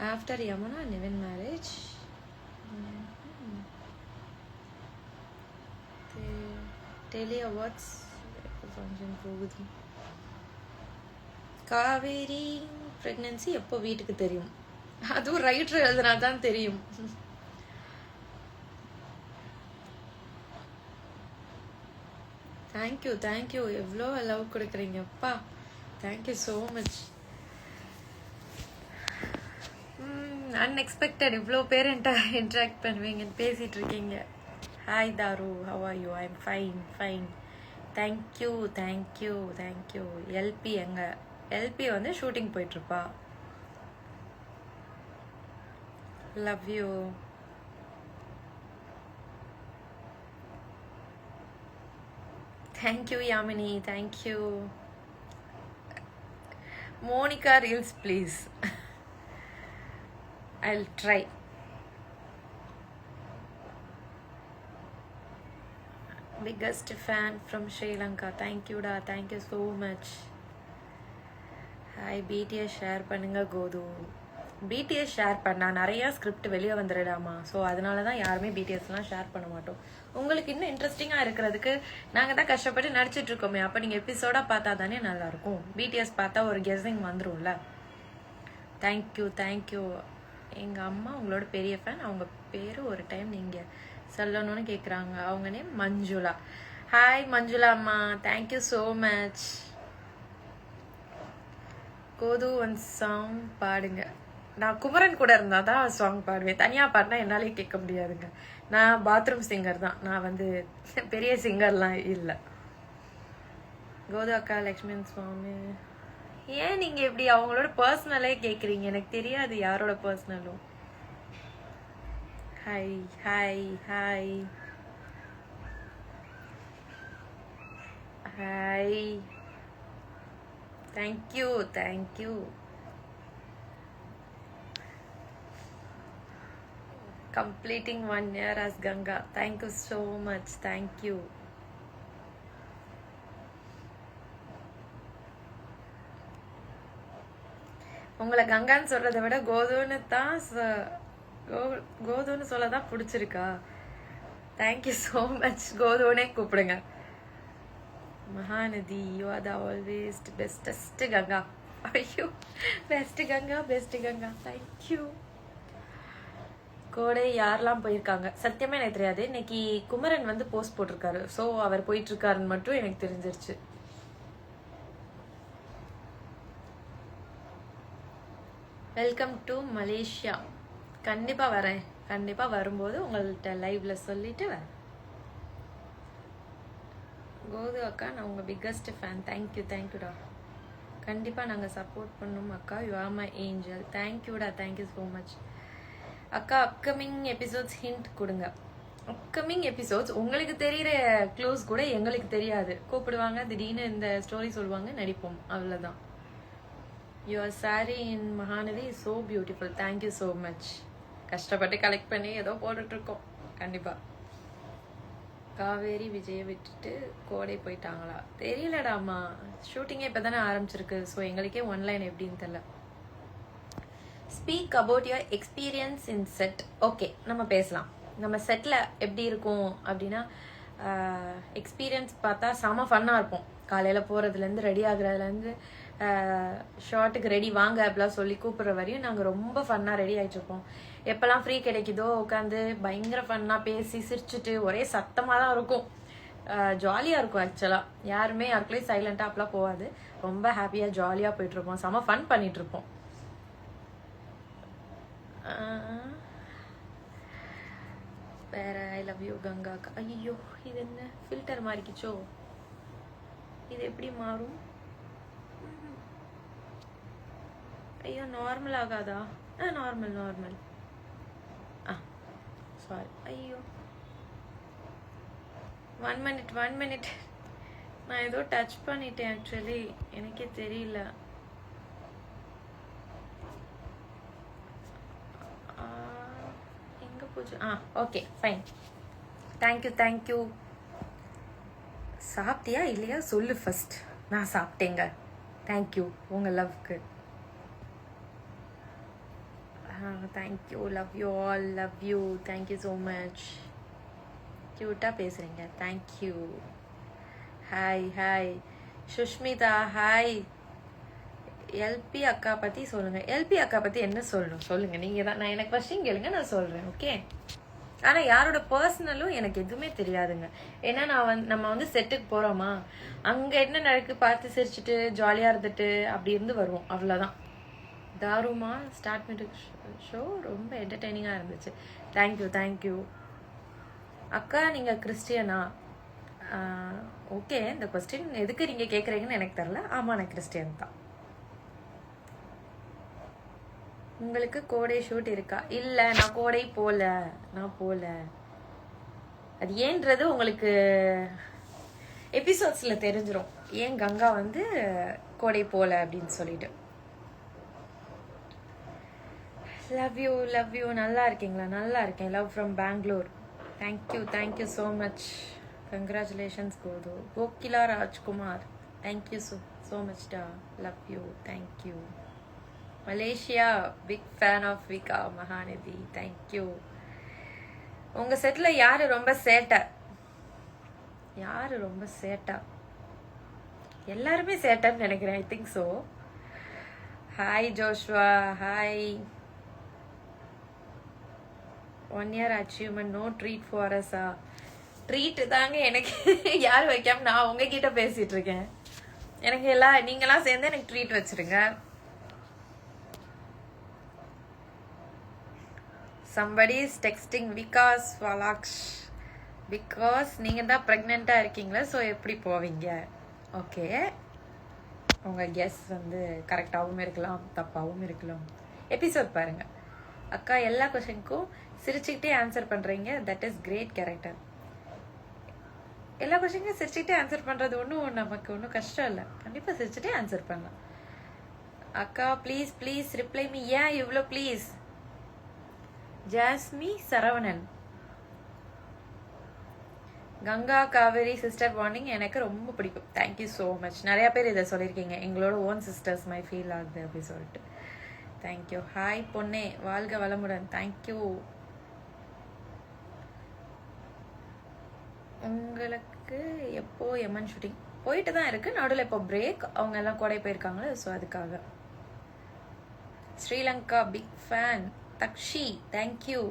after Yamuna and even marriage? Tele awards function போகுது. காவேரி ப்ரெக்னன்சி எப்போ வீட்டுக்கு தெரியும்? அதுவும் ரைட்டர் எழுதுனா தான் தெரியும். தேங்க்யூ. எவ்வளோ லவ் கொடுக்குறீங்கப்பா. Thank you so much. அன்எக்ஸ்பெக்டட் இவ்வளோ பேர் இன்ட்ராக்ட் பண்ணுவீங்கன்னு பேசிட்டு இருக்கீங்க. Hi Tharu, how are you? I am fine fine. Thank you thank you thank you. LP எங்க? எல்பி வந்து ஷூட்டிங் போயிட்டுருப்பா. Love you. Thank you Yamini, thank you. Monika reels please. I'll try. Biggest fan from Sri Lanka. Thank you da. Thank you so much. Hi BTS share பண்ணுங்க கோது. BTS share பண்ணா நிறைய script வெளியே வந்துடுடாமா. So அதனால தான் யாருமே பிடிஎஸ்லாம் ஷேர் பண்ண மாட்டோம். உங்களுக்கு இன்னும் இன்ட்ரெஸ்டிங்காக இருக்கிறதுக்கு நாங்கள் தான் கஷ்டப்பட்டு நடிச்சிட்டு இருக்கோமே. அப்போ நீங்கள் எபிசோடாக பார்த்தா தானே நல்லாயிருக்கும். பிடிஎஸ் பார்த்தா ஒரு கெஸிங் வந்துடும்ல. Thank you thank you. எங்கள் அம்மா உங்களோட பெரிய ஃபேன். அவங்க பேர் ஒரு டைம் நீங்கள் சொல்லணும்னு கேட்குறாங்க. அவங்க நேம் மஞ்சுளா. ஹாய் மஞ்சுளா அம்மா, thank you so much. Kothu one song பாடுங்க. நான் குமரன் கூட இருந்தால் தான் சாங் பாடுவேன். தனியாக பாடினா என்னாலே கேட்க முடியாதுங்க. நான் பாத்ரூம் சிங்கர் தான். நான் வந்து பெரிய சிங்கர்லாம் இல்லை. கோது அக்கா, லக்ஷ்மண் சுவாமி. ஏன் நீங்க இப்படி அவங்களோட பர்சனலே கேக்குறீங்க? எனக்கு தெரியாது யாரோட பர்சனலும். Hi hi hi hi. Thank you thank you. Completing 1 year as Ganga. Thank you so much. Thank you. உங்களை கங்கான்னு சொல்றதை விட கோதுன்னு தான் கோதுன்னு சொல்லதான் பிடிச்சிருக்கா? Thank you so much. கோதுனே கூப்பிடுங்க. Mahanadhi, you are the always bestest Ganga. ஐயோ, best Ganga best Ganga. Thank you. Kodai யாரெல்லாம் போயிருக்காங்க சத்தியமா எனக்கு தெரியாது. இன்னைக்கு குமரன் வந்து போஸ்ட் போட்டிருக்காரு. ஸோ அவர் போயிட்டு இருக்காருன்னு மட்டும் எனக்கு தெரிஞ்சிருச்சு. Welcome to Malaysia. கண்டிப்பாக வரேன். கண்டிப்பாக வரும்போது உங்கள்கிட்ட லைவ்ல சொல்லிட்டு வரேன். கோது அக்கா, நான் உங்கள் பிக்கஸ்ட் ஃபேன். தேங்க்யூ தேங்க்யூடா. கண்டிப்பாக நாங்கள் சப்போர்ட் பண்ணோம் அக்கா. You are my angel. தேங்க்யூடா. தேங்க்யூ ஸோ மச் அக்கா. அப்கமிங் எபிசோட்ஸ் ஹிண்ட் கொடுங்க. அப்கமிங் எபிசோட்ஸ் உங்களுக்கு தெரிகிற க்ளூஸ் கூட எங்களுக்கு தெரியாது. கூப்பிடுவாங்க, திடீர்னு இந்த ஸ்டோரி சொல்லுவாங்க, நடிப்போம், அவ்வளோதான். Your sorry in Mahanadi is so beautiful. Thank you so much. கஷ்டப்பட்டு கலெக்ட் பண்ணி ஏதோ போட்டுட்ருக்கோம். கண்டிப்பாக. காவேரி விஜயை விட்டுட்டு கோடை போயிட்டாங்களா? தெரியலடாமா. ஷூட்டிங்கே இப்போ தானே ஆரம்பிச்சிருக்கு. ஸோ எங்களுக்கே ஒன்லைன் எப்படின்னு தெரியல. Speak about your experience in set. Okay, நம்ம பேசலாம். நம்ம செட்டில் எப்படி இருக்கும் அப்படின்னா, எக்ஸ்பீரியன்ஸ் பார்த்தா செம ஃபன்னாக இருப்போம். காலையில் போகிறதுலேருந்து ரெடி ஆகுறதுலேருந்து ஷார்ட்டுக்கு ரெடி வாங்க அப்படிலாம் சொல்லி கூப்பிட்ற வரையும் நாங்கள் ரொம்ப ஃபன்னாக ரெடி ஆகிட்ருப்போம். எப்போல்லாம் ஃப்ரீ கிடைக்குதோ உட்காந்து பயங்கர ஃபன்னாக பேசி சிரிச்சுட்டு ஒரே சத்தமாக தான் இருக்கும். ஜாலியாக இருக்கும். ஆக்சுவலாக யாருமே யாருக்குள்ளேயும் சைலண்ட்டாக அப்பெல்லாம் போகாது. ரொம்ப ஹாப்பியாக ஜாலியாக போயிட்டுருப்போம். செம ஃபன் பண்ணிகிட்ருப்போம். வேற ஐ லவ் யூ கங்கா. ஐயோ, இது என்ன ஃபில்டர் மாறிக்கிச்சோ? இது எப்படி மாறும்? ஐயோ, நார்மல் ஆகாதா? Normal normal. சாரி. ஐயோ, 1 minute 1 minute. நான் ஏதோ டச் பண்ணிட்டேன். ஆக்சுவலி எனக்கே தெரியல. Okay fine. Thank you thank you. சாப்பிட்டியா இல்லையா சொல்லு ஃபர்ஸ்ட். நான் சாப்பிட்டேங்க. தேங்க்யூ உங்கள் லவ்க்கு. Thank you. Love you all. Love you. Thank you so much. க்யூட்டாக பேசுகிறீங்க. Thank you. Hi hi. Sushmita hi. LP அக்கா பற்றி சொல்லுங்கள். எல்பி அக்கா பற்றி என்ன சொல்லணும் சொல்லுங்கள். நீங்கள் தான். நான் எனக்கு கொஸ்டின் கேளுங்க, நான் சொல்கிறேன். ஓகே. ஆனால் யாரோட பர்சனலும் எனக்கு எதுவுமே தெரியாதுங்க. ஏன்னா நம்ம வந்து செட்டுக்கு போகிறோமா, அங்கே என்ன நடக்கு பார்த்து சிரிச்சுட்டு ஜாலியாக இருந்துட்டு அப்படி இருந்து வருவோம், அவ்வளோதான். தாருமா ஸ்டார்ட் மியூசிக் ஷோ ரொம்ப என்டர்டெய்னிங்காக இருந்துச்சு. தேங்க்யூ. அக்கா நீங்கள் கிறிஸ்டியனா? ஓகே, இந்த கொஸ்டின் எதுக்கு நீங்கள் கேட்குறீங்கன்னு எனக்கு தெரில. ஆமாம், நான் கிறிஸ்டியன் தான். உங்களுக்கு கோடை ஷூட் இருக்கா? இல்லை, நான் கோடை போல. அது ஏன்றது உங்களுக்கு எபிசோட்ஸில் தெரிஞ்சிடும், ஏன் கங்கா வந்து கோடை போல அப்படின்னு சொல்லிட்டு. Love you. நல்லா இருக்கீங்களா? நல்லா இருக்கேன். Love from Bangalore. Thank you so much. Congratulations Kokila Rajkumar. Thank you so much டா. Love you. Thank you. Malaysia big fan of Vika Mahanadhi. Thank you. உங்கள் செட்டில் யார் ரொம்ப சேட்டை? எல்லாருமே சேட்டைன்னு நினைக்கிறேன். I think so. Hi Joshua. Hi. 1 year achievement, no treat for us. Treat தாங்க எனக்கு யார் வைக்காம நான் உங்ககிட்ட பேசிட்டு இருக்கேன். எனக்கு நீங்களாம் சேர்ந்து எனக்கு ட்ரீட் வச்சிருங்க. somebody is texting விகாஸ் வாலாக்ஷ். பிகாஸ் நீங்க தான் ப்ரெக்னெண்ட்டாக இருக்கீங்களா, ஸோ எப்படி போவீங்க? ஓகே, உங்கள் கெஸ் வந்து கரெக்டாகவும் இருக்கலாம், தப்பாகவும் இருக்கலாம். எபிசோட் பாருங்க. அக்கா எல்லா கொஷனுக்கும் சிரிச்சுக்கிட்டே ஆன்சர் பண்ணுறீங்க. That is great character. எல்லா கொஷனுக்கும் சிரிச்சுக்கிட்டே ஆன்சர் பண்ணுறது நமக்கு ஒன்றும் கஷ்டம் இல்லை. கண்டிப்பாக சிரிச்சுட்டே ஆன்சர் பண்ணலாம். அக்கா ப்ளீஸ் ரிப்ளை மீ. ஏன் இவ்வளோ please? Jasmi Saravanan. Ganga Kaveri sister bonding எனக்கு ரொம்ப பிடிக்கும். Thank you so much. நிறையா பேர் இதை சொல்லியிருக்கீங்க, எங்களோட ஓன் சிஸ்டர்ஸ் மை ஃபீல் ஆகுது அப்படி சொல்லிட்டு. தேங்க்யூ. ஹாய் பொன்னே, வாழ்க வளமுடன். தேங்க்யூ. உங்களுக்கு எப்போ எமன் ஷூட்டிங் போயிட்டு தான் இருக்கு, நடுவில் இப்போ பிரேக். அவங்க எல்லாம் கூட போயிருக்காங்களே, ஸோ அதுக்காக. Sri Lanka big fan. Takshi thank you.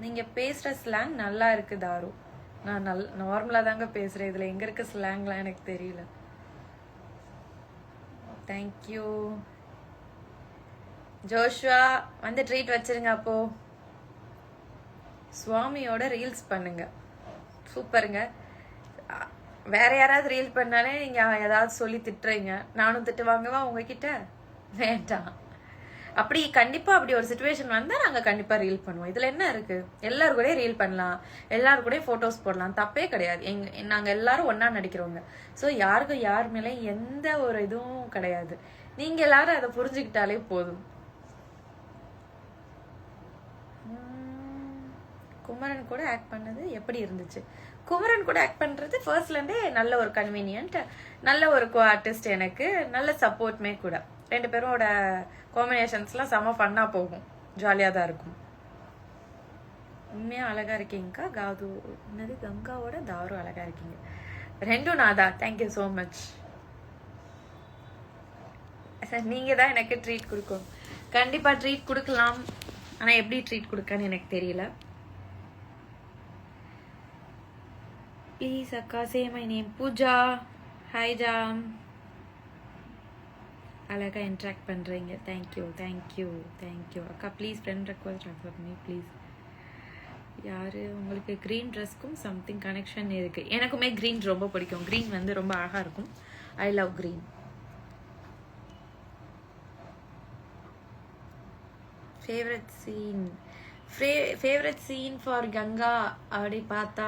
நீங்கள் பேசுகிற ஸ்லாங் நல்லா இருக்கு தாரு. நான் நார்மலாக தாங்க பேசுகிறேன், இதில் எங்கே இருக்க ஸ்லாங்லாம் எனக்கு தெரியல. தேங்க்யூ. ஜோஷ்வா வந்து ட்ரீட் வச்சிருங்க. அப்போ சுவாமியோட ரீல்ஸ் பண்ணுங்க. சூப்பருங்க. வேற யாராவது ரீல் பண்ணாலே நீங்க ஏதாவது சொல்லி திட்டுறீங்க. நானும் திட்டு வாங்குவா உங்ககிட்ட? வேண்டாம். அப்படி கண்டிப்பா அப்படி ஒரு சிச்சுவேஷன் வந்தா நாங்க கண்டிப்பா ரீல் பண்ணுவோம். இதுல என்ன இருக்கு? எல்லாரும் கூட ரீல் பண்ணலாம், எல்லாரும் கூட போட்டோஸ் போடலாம், தப்பே கிடையாது. நாங்க எல்லாரும் ஒன்னா நடிக்கிறவங்க. ஸோ யாருக்கும் யார் மேலே எந்த ஒரு இதுவும் கிடையாது. நீங்க எல்லாரும் அதை புரிஞ்சுக்கிட்டாலே போதும். குமரன் கூட ஆக்ட் பண்ணது எப்படி இருந்துச்சு? குமரன் கூட ஆக்ட் பண்றது ஃபர்ஸ்ட்லேருந்தே நல்ல ஒரு கன்வீனியன்ட், நல்ல ஒரு கோ ஆர்டிஸ்ட், எனக்கு நல்ல சப்போர்ட்மே கூட. 2 பேரோட காம்பினேஷன்ஸ்லாம் செம ஃபன்னா போகும், ஜாலியாக தான் இருக்கும். உண்மையாக அழகா இருக்கீங்கக்கா. கங்காவோட தாரு அழகா இருக்கீங்க. 2 நாதா. Thank you so much. சார் நீங்கள் தான் எனக்கு ட்ரீட் கொடுக்கணும். கண்டிப்பாக ட்ரீட் கொடுக்கலாம், ஆனால் எப்படி ட்ரீட் கொடுக்கன்னு எனக்கு தெரியல. ப்ளீஸ் அக்கா say my name. Pooja. Hi ஜாம். அழகா இன்ட்ராக்ட் பண்ணுறீங்க. தேங்க்யூ அக்கா. ப்ளீஸ் ஃப்ரெண்ட் ரெக்வஸ்ட் ட்ரான்ஸ்ஃபர் பண்ணி ப்ளீஸ். யார்? உங்களுக்கு க்ரீன் ட்ரெஸ்க்கும் சம்திங் கனெக்ஷன் இருக்குது. எனக்குமே க்ரீன் ரொம்ப பிடிக்கும். க்ரீன் வந்து ரொம்ப அழகாக இருக்கும். I love green. Favourite scene for Ganga அப்படி பார்த்தா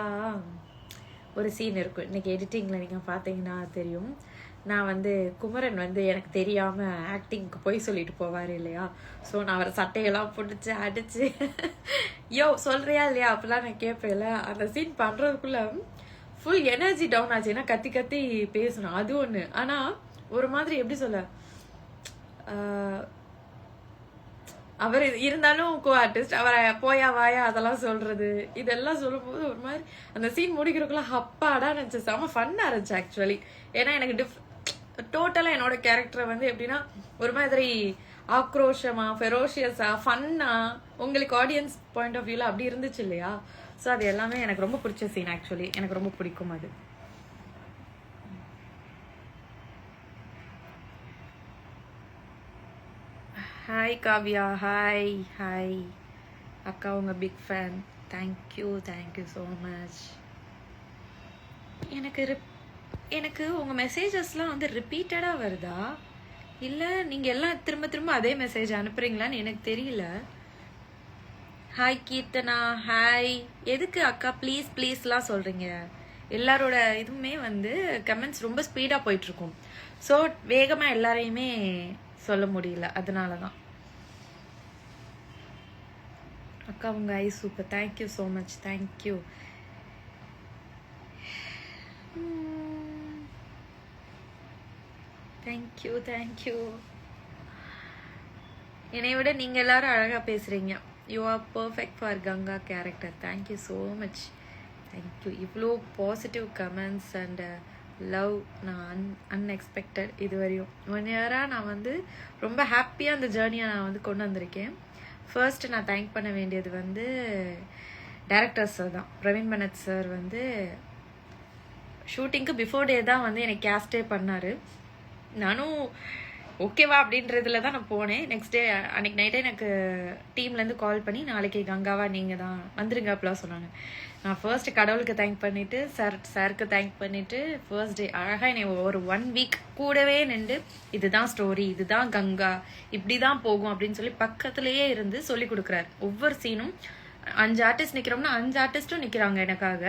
ஒரு சீன் இருக்கும். இன்னைக்கு எடிட்டிங்கில் நீங்கள் பார்த்தீங்கன்னா தெரியும். நான் வந்து குமரன் வந்து எனக்கு தெரியாமல் ஆக்டிங்க்கு போய் சொல்லிட்டு போவார் இல்லையா, ஸோ நான் அவரை சட்டையெல்லாம் பிடிச்சி அடித்து யோ சொல்கிறியா இல்லையா அப்படிலாம் நான் கேட்பேன்ல. அந்த சீன் பண்ணுறதுக்குள்ளே ஃபுல் எனர்ஜி டவுன் ஆச்சு. ஏன்னா கத்தி கத்தி பேசணும், அது ஒன்று. ஆனால் ஒரு மாதிரி எப்படி சொல்ல, அவர் இருந்தாலும் கோ ஆர்டிஸ்ட், அவரை போயா வாயா அதெல்லாம் சொல்றது, இதெல்லாம் சொல்லும்போது ஒரு மாதிரி அந்த சீன் முடிக்கிறதுக்குள்ள அப்பாடா நினச்சி செம ஃபன்னாக இருந்துச்சு ஆக்சுவலி. ஏன்னா எனக்கு டோட்டலாக என்னோட கேரக்டரை வந்து எப்படின்னா ஒரு மாதிரி ஆக்ரோஷமா, ஃபெரோஷியஸா, ஃபன்னா, உங்களுக்கு ஆடியன்ஸ் பாயிண்ட் ஆஃப் வியூவில் அப்படி இருந்துச்சு இல்லையா. ஸோ அது எல்லாமே எனக்கு ரொம்ப பிடிச்ச சீன் ஆக்சுவலி. எனக்கு ரொம்ப பிடிக்கும் அது. ஹாய் காவ்யா, ஹாய் ஹாய் அக்கா, உங்க big fan. Thank you so much. எனக்கு உங்க மெசேஜஸ்லாம் வந்து ரிப்பீட்டடாக வருதா இல்லை நீங்கள் எல்லாம் திரும்ப திரும்ப அதே மெசேஜ் அனுப்புறீங்களான்னு எனக்கு தெரியல. Hi Keerthana, hi. எதுக்கு அக்கா ப்ளீஸ்லாம் சொல்கிறீங்க? எல்லாரோட இதுவுமே வந்து கமெண்ட்ஸ் ரொம்ப ஸ்பீடாக போயிட்டுருக்கும். ஸோ வேகமாக எல்லாரையுமே சொல்ல முடியல, அதனால தான். அக்கா உங்க eye super, thank you so much, thank you. Thank you. என்னை விட நீங்கள் எல்லாரும் அழகாக பேசுகிறீங்க. You are perfect for Ganga character. Thank you so much, thank you. இவ்வளோ பாசிட்டிவ் கமெண்ட்ஸ் அண்ட் லவ் நான் அன்எக்ஸ்பெக்டட். இது வரையும் 1 இயராக நான் வந்து ரொம்ப ஹாப்பியாக அந்த ஜேர்னியை நான் வந்து கொண்டு வந்திருக்கேன். ஃபர்ஸ்ட் நான் தேங்க் பண்ண வேண்டியது வந்து டைரக்டர் சார் தான். பிரவீன் பனத் சார் வந்து ஷூட்டிங்க்கு பிஃபோர் டே தான் வந்து எனக்கு கேஸ்டே பண்ணார். நானும் ஓகேவா அப்படின்றதுல தான் நான் போனேன். நெக்ஸ்ட் டே அன்னைக்கு நைட்டே எனக்கு டீம்லேருந்து கால் பண்ணி நாளைக்கு கங்காவா நீங்கள் தான் வந்துருங்க அப்படிலாம் சொன்னாங்க. நான் ஃபர்ஸ்ட் கடவுளுக்கு தேங்க் பண்ணிவிட்டு சாருக்கு தேங்க் பண்ணிவிட்டு ஃபர்ஸ்ட் டே அழகாக என்னை ஒரு 1 வீக் கூடவே நின்று இதுதான் ஸ்டோரி, இதுதான் கங்கா, இப்படி தான் போகும் அப்படின்னு சொல்லி பக்கத்துலேயே இருந்து சொல்லி கொடுக்குறாரு. ஒவ்வொரு சீனும் 5 ஆர்டிஸ்ட் நிற்கிறோம்னா 5 ஆர்டிஸ்ட்டும் நிற்கிறாங்க எனக்காக.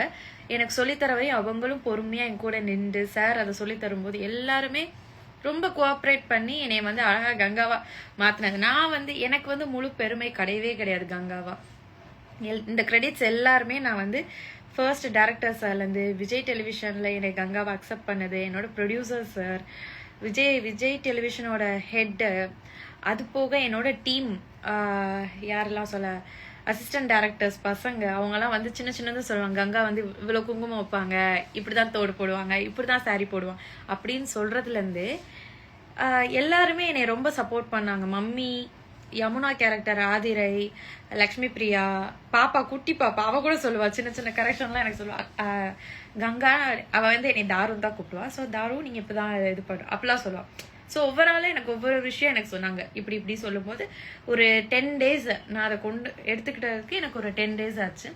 எனக்கு சொல்லித்தரவை அவங்களும் பொறுமையாக என் கூட நின்று சார் அதை சொல்லித்தரும்போது எல்லாருமே ரொம்ப கோஆப்ரேட் பண்ணி என்னை வந்து அழகாக கங்காவா மாற்றினாங்க. நான் வந்து எனக்கு வந்து முழு பெருமை கிடையவே கிடையாது கங்காவா. இந்த கிரெடிட்ஸ் எல்லாருமே நான் வந்து ஃபர்ஸ்ட் டேரக்டர் சார்லேருந்து விஜய் டெலிவிஷனில் என்னை கங்காவை அக்செப்ட் பண்ணது என்னோட ப்ரொடியூசர் சார், விஜய் டெலிவிஷனோட ஹெட்டு, அது போக என்னோட டீம் யாரெல்லாம் சொல்ல அசிஸ்டன்ட் டேரக்டர்ஸ் பசங்க அவங்கெல்லாம் வந்து சின்னது சொல்லுவாங்க. கங்கா வந்து இவ்வளோ குங்குமம் வைப்பாங்க, இப்படி தான் தோடு போடுவாங்க, இப்படி தான் சாரீ போடுவாங்க அப்படின்னு சொல்கிறதுலேருந்து எல்லாருமே என்னை ரொம்ப சப்போர்ட் பண்ணாங்க. மம்மி, யமுனா கேரக்டர் ஆதிரை, லக்ஷ்மி பிரியா, பாப்பா, குட்டி பாப்பா, அவ கூட சொல்லுவா சின்ன கரெக்ஷன்லாம் எனக்கு சொல்லுவா. கங்கா அவள் வந்து என்னை தாரும் தான் கூப்பிடுவா. ஸோ தாரு நீங்கள் இப்போ தான் இது பண்ணுறோம் அப்படிலாம் சொல்லுவாள். ஸோ ஓவரால் எனக்கு ஒவ்வொரு விஷயம் எனக்கு சொன்னாங்க. இப்படி சொல்லும்போது ஒரு 10 days நான் அதை கொண்டு எடுத்துக்கிட்டதுக்கு எனக்கு ஒரு 10 days ஆச்சு.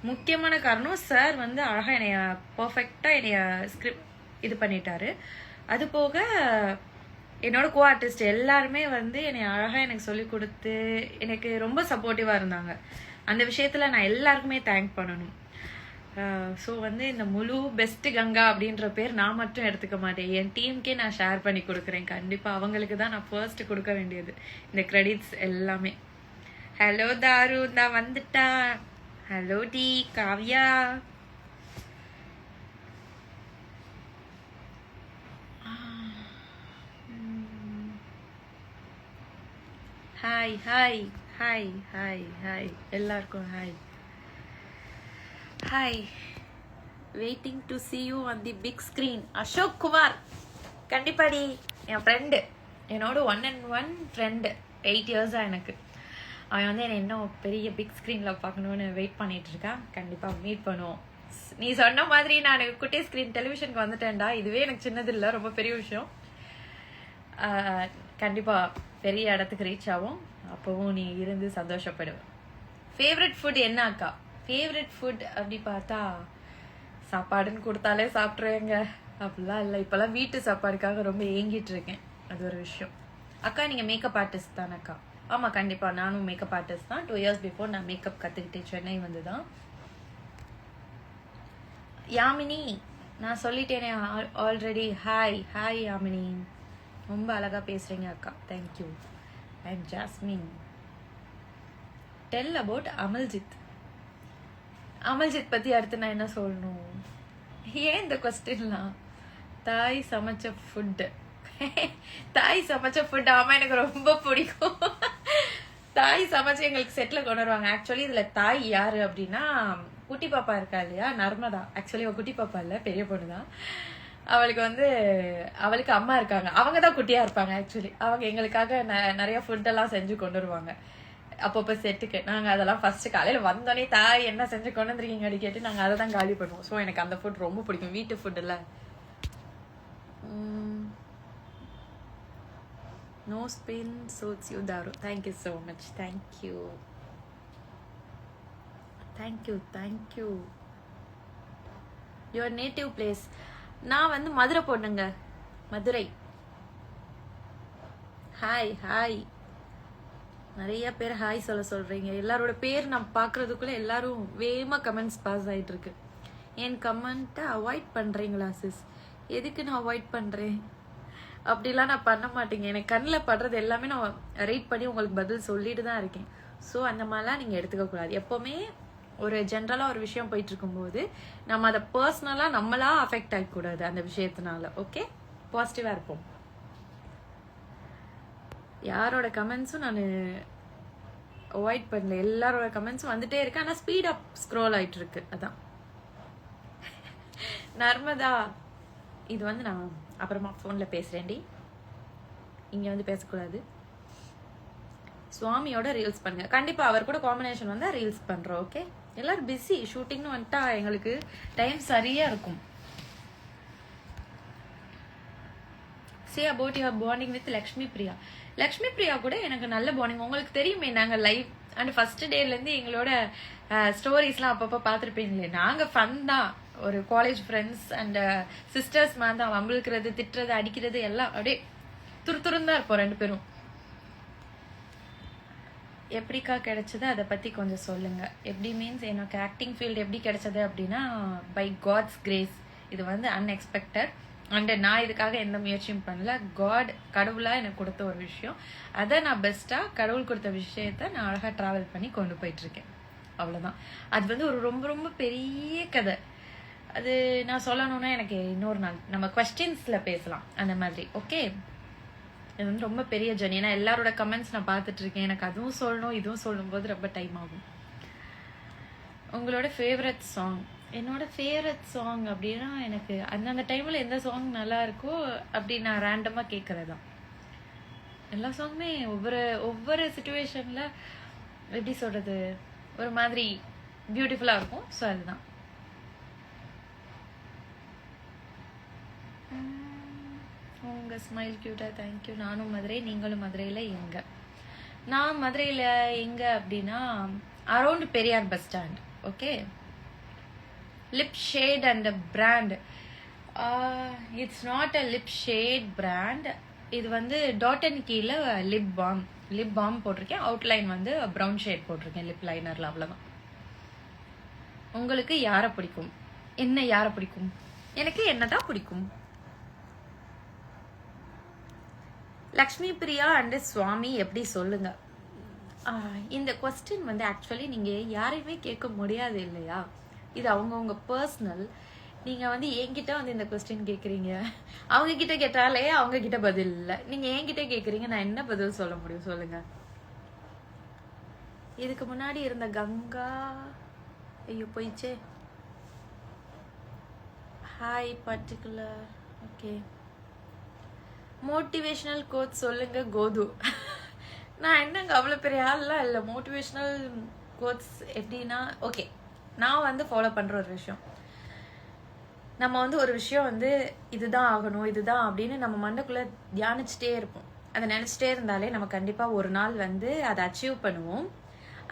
முக்கியமான காரணம் சார் வந்து அழகாக என்னைய பர்ஃபெக்டாக என்னைய ஸ்கிரிப்ட் இது பண்ணிட்டாரு. அது போக என்னோட கோ ஆர்டிஸ்ட் எல்லாருமே வந்து என்னை அழகாக எனக்கு சொல்லி கொடுத்து எனக்கு ரொம்ப சப்போர்ட்டிவாக இருந்தாங்க. அந்த விஷயத்தில் நான் எல்லாருக்குமே தேங்க் பண்ணணும். ஸோ வந்து இந்த முழு பெஸ்ட் கங்கா அப்படின்ற பேர் நான் மட்டும் எடுத்துக்க மாட்டேன், என் டீமுக்கே நான் ஷேர் பண்ணி கொடுக்குறேன். கண்டிப்பாக அவங்களுக்கு தான் நான் ஃபர்ஸ்ட் கொடுக்க வேண்டியது இந்த கிரெடிட்ஸ் எல்லாமே. ஹலோ தாரு, நான் வந்துட்டா. ஹலோ டி Kavya. Hi hi hi hi hi எல்லாருக்கும் hi hi. Waiting to see you on the big screen. Ashok Kumar கண்டிப்பாடி, என் ஃப்ரெண்டு, என்னோட 1 ஃப்ரெண்டு, 8 years-ஆ எனக்கு. அவன் வந்து என்னை இன்னும் பெரிய பிக் ஸ்க்ரீனில் பார்க்கணுன்னு வெயிட் பண்ணிட்டு இருக்கான். கண்டிப்பாக மீட் பண்ணுவோம். நீ சொன்ன மாதிரி நான் குட்டி ஸ்க்ரீன் டெலிவிஷனுக்கு வந்துட்டேன்டா. இதுவே எனக்கு சின்னது இல்லை, ரொம்ப பெரிய விஷயம். கண்டிப்பாக பெரிய இடத்துக்கு ரீச் ஆகும். அப்போவும் நீ இருந்து சந்தோஷப்படுவேன். ஃபேவரட் ஃபுட் என்ன அக்கா? ஃபேவரட் ஃபுட் அப்படி பார்த்தா சாப்பாடுன்னு கொடுத்தாலே சாப்பிட்ருவேங்க. அப்படிலாம் இல்லை, இப்போல்லாம் வீட்டு சாப்பாடுக்காக ரொம்ப ஏங்கிட்டு இருக்கேன். அது ஒரு விஷயம். அக்கா நீங்கள் மேக்கப் ஆர்டிஸ்ட் தானே அக்கா? ஆமாம் கண்டிப்பாக, நானும் மேக்கப் ஆர்டிஸ்ட் தான். 2 years பிஃபோர் நான் மேக்கப் கற்றுக்கிட்டேன், சென்னை வந்து தான். யாமினி நான் சொல்லிட்டேனே ஆல்ரெடி. ஹாய் ஹாய் யாமினி, ரொம்ப அழகாக பேசுகிறீங்க அக்கா. Thank you. I am Jasmine. Tell about Amaljith பற்றி அடுத்து நான் என்ன சொல்லணும்? ஏன் இந்த கொஸ்டின்லாம்? தாய் சமைச்ச ஃபுட்டு ஆமாம் எனக்கு ரொம்ப பிடிக்கும். தாய் சமைச்சு எங்களுக்கு செட்டில் கொண்டு வருவாங்க. ஆக்சுவலி இதில் தாய் யார் அப்படின்னா குட்டி பாப்பா இருக்கா இல்லையா, நர்மதா. ஆக்சுவலி அவள் குட்டி பாப்பா இல்லை, பெரிய பொண்ணு தான். அவளுக்கு அம்மா இருக்காங்க, அவங்க தான் குட்டியாக இருப்பாங்க. ஆக்சுவலி அவங்க எங்களுக்காக நிறைய ஃபுட்டெல்லாம் செஞ்சு கொண்டு வருவாங்க அப்பப்போ செட்டுக்கு. நாங்கள் அதெல்லாம் ஃபர்ஸ்ட் காலையில் வந்தோடனே தாய் என்ன செஞ்சு கொண்டு வந்துருக்கீங்க அப்படி கேட்டு நாங்கள் அதை தான் காலி பண்ணுவோம். ஸோ எனக்கு அந்த ஃபுட் ரொம்ப பிடிக்கும், வீட்டு ஃபுட்டில். No spin shoots you Tharu. Thank you so much. Thank you thank you thank you. Your native place? நான் வந்து மதுரை பொண்ணுங்க, மதுரை. Hi hi. நிறைய பேர் ஹாய் சொல்றீங்க. எல்லாரோட பேர் நான் பார்க்கறதுக்குள்ள எல்லாரும் வேகமா கமெண்ட்ஸ் பாஸ் ஆயிட்டு இருக்கு. என் கமெண்ட்டை அவாய்ட் பண்றீங்களா சிஸ்? எதுக்கு நான் அவாய்ட் பண்றேன்? அப்படிலாம் நான் பண்ண மாட்டேங்க. எனக்கு கண்ணில் படுறது எல்லாமே நான் ரீட் பண்ணி உங்களுக்கு பதில் சொல்லிட்டு தான் இருக்கேன். ஸோ அந்த மாதிரிலாம் நீங்கள் எடுத்துக்க கூடாது. எப்போவுமே ஒரு ஜென்ரலாக ஒரு விஷயம் போயிட்டு இருக்கும்போது நம்ம அதை பர்சனலாக நம்மளா அஃபெக்ட் ஆகக்கூடாது அந்த விஷயத்தினால. ஓகே, பாசிட்டிவாக இருப்போம். யாரோட கமெண்ட்ஸும் நான் அவாய்ட் பண்ணல. எல்லாரோட கமெண்ட்ஸும் வந்துட்டே இருக்கு. ஆனால் ஸ்பீட் அப் ஸ்க்ரோல் ஆயிட்டு இருக்கு. அதான். நர்மதா, இது வந்து நான் அப்புறமா ஃபோனில் பேசுகிறேன்டி, இங்கே வந்து பேசக்கூடாது. சுவாமியோட ரீல்ஸ் பண்ணுங்க. கண்டிப்பாக அவர் கூட காம்பினேஷன் வந்தால் ரீல்ஸ் பண்ணுறோம். ஓகே, எல்லாரும் பிஸி ஷூட்டிங்னு வந்துட்டா எங்களுக்கு டைம் சரியாக இருக்கும். சே about your bonding with Lakshmi Priya. Lakshmi Priya கூட எனக்கு நல்ல பாண்டிங். உங்களுக்கு தெரியுமே, நாங்கள் லைவ் அண்ட் ஃபர்ஸ்ட் டேலேருந்து எங்களோட ஸ்டோரிஸ்லாம் அப்பப்போ பார்த்துருப்பீங்களே. நாங்கள் ஃபன் தான், ஒரு காலேஜ் ஃப்ரெண்ட்ஸ் அண்ட் சிஸ்டர்ஸ் மாதிரி தான். வம்பிழுக்கிறது, திட்டுறது, அடிக்கிறது எல்லாம் அப்படியே துருதுருந்தான் இருப்போம் ரெண்டு பேரும். எப்படிக்கா கிடைச்சது அதை பற்றி கொஞ்சம் சொல்லுங்கள். எப்படி மீன்ஸ் எனக்கு ஆக்டிங் ஃபீல்டு எப்படி கிடைச்சது அப்படின்னா பை காட்ஸ் கிரேஸ். இது வந்து அன்எக்ஸ்பெக்டட் அண்ட் நான் இதுக்காக எந்த முயற்சியும் பண்ணல. காட், கடவுளாக எனக்கு கொடுத்த ஒரு விஷயம். அதை நான் பெஸ்ட்டாக கடவுள் கொடுத்த விஷயத்த நான் அழகாக ட்ராவல் பண்ணி கொண்டு போயிட்டுருக்கேன். அவ்வளோதான். அது வந்து ஒரு ரொம்ப ரொம்ப பெரிய கதை. அது நான் சொல்லணும்னா எனக்கு இன்னொரு நாள் நம்ம கொஸ்டின்ஸில் பேசலாம் அந்த மாதிரி. ஓகே, இது வந்து ரொம்ப பெரிய ஜர்னி. ஏன்னா எல்லாரோட கமெண்ட்ஸ் நான் பார்த்துட்டு இருக்கேன். எனக்கு அதுவும் சொல்லணும் இதுவும் சொல்லும் போது ரொம்ப டைம் ஆகும். உங்களோட ஃபேவரட் சாங்? என்னோட ஃபேவரட் சாங் அப்படின்னா எனக்கு அந்தந்த டைமில் எந்த சாங் நல்லா இருக்கோ அப்படி நான் ரேண்டமாக கேட்குறதான். எல்லா சாங்குமே ஒவ்வொரு சுச்சுவேஷனில் எப்படி சொல்கிறது, ஒரு மாதிரி பியூட்டிஃபுல்லாக இருக்கும். ஸோ அதுதான். உங்கள் ஸ்மைல் க்யூட்டாக. தேங்க்யூ. நானும் மதுரை, நீங்களும் மதுரையில் எங்கே? நான் மதுரையில் எங்கே அப்படின்னா around Periyar bus stand. Okay. Lip shade and brand? It's not a lip shade brand. இது வந்து டாட் அண்ட் கீழே லிப் பாம் போட்டிருக்கேன். அவுட்லைன் வந்து ப்ரௌன் ஷேட் போட்டிருக்கேன் லிப் லைனரில். அவ்வளோதான். உங்களுக்கு யாரை பிடிக்கும்? என்ன யாரை பிடிக்கும்? எனக்கு என்னதான் பிடிக்கும். லக்ஷ்மி பிரியா அண்ட் சுவாமி எப்படி சொல்லுங்க. இந்த கொஸ்டின் வந்து ஆக்சுவலி நீங்கள் யாரையுமே கேட்க முடியாது இல்லையா? இது அவங்கவுங்க பர்சனல். நீங்கள் வந்து என்கிட்ட வந்து இந்த கொஸ்டின் கேட்குறீங்க. அவங்க கிட்ட கேட்டாலே அவங்க கிட்ட பதில் இல்லை. நீங்கள் என்கிட்ட கேட்குறீங்க, நான் என்ன பதில் சொல்ல முடியும் சொல்லுங்க. இதுக்கு முன்னாடி இருந்த கங்கா, ஐயோ போயிச்சே. Hi particular. Okay. Motivational quotes சொல்லுங்க கோது. நான் என்னங்க அவ்வளோ பெரிய ஆள்லாம் இல்லை. மோட்டிவேஷனல் கோட்ஸ் எப்படின்னா, ஓகே, நான் வந்து ஃபாலோ பண்ணுற ஒரு விஷயம், நம்ம வந்து ஒரு விஷயம் வந்து இதுதான் ஆகணும் இதுதான் அப்படின்னு நம்ம மண்ணுக்குள்ளே தியானிச்சுட்டே இருப்போம். அதை நினச்சிட்டே இருந்தாலே நம்ம கண்டிப்பாக ஒரு நாள் வந்து அதை அச்சீவ் பண்ணுவோம்.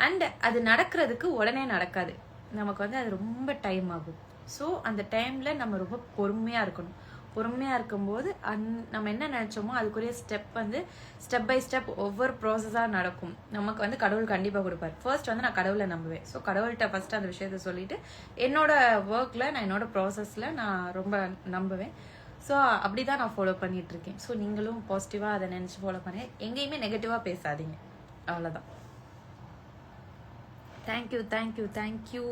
அண்ட் அது நடக்கிறதுக்கு உடனே நடக்காது. நமக்கு வந்து அது ரொம்ப டைம் ஆகும். ஸோ அந்த டைமில் நம்ம ரொம்ப பொறுமையாக இருக்கணும். பொறுமையாக இருக்கும்போது நம்ம என்ன நினச்சோமோ அதுக்குரிய ஸ்டெப் வந்து ஸ்டெப் பை ஸ்டெப் ஒவ்வொரு ப்ராசஸாக நடக்கும். நமக்கு வந்து கடவுள் கண்டிப்பாக கொடுப்பார். ஃபர்ஸ்ட் வந்து நான் கடவுளை நம்புவேன். ஸோ கடவுள்கிட்ட ஃபர்ஸ்ட் அந்த விஷயத்த சொல்லிட்டு என்னோட ஒர்க்கில் நான் என்னோட ப்ராசஸில் நான் ரொம்ப நம்புவேன். ஸோ அப்படி தான் நான் ஃபாலோ பண்ணிட்டு இருக்கேன். ஸோ நீங்களும் பாசிட்டிவாக அதை நினச்சி ஃபாலோ பண்ணுங்க. எங்கேயுமே நெகட்டிவாக பேசாதீங்க. அவ்வளோதான். Thank you thank you thank you.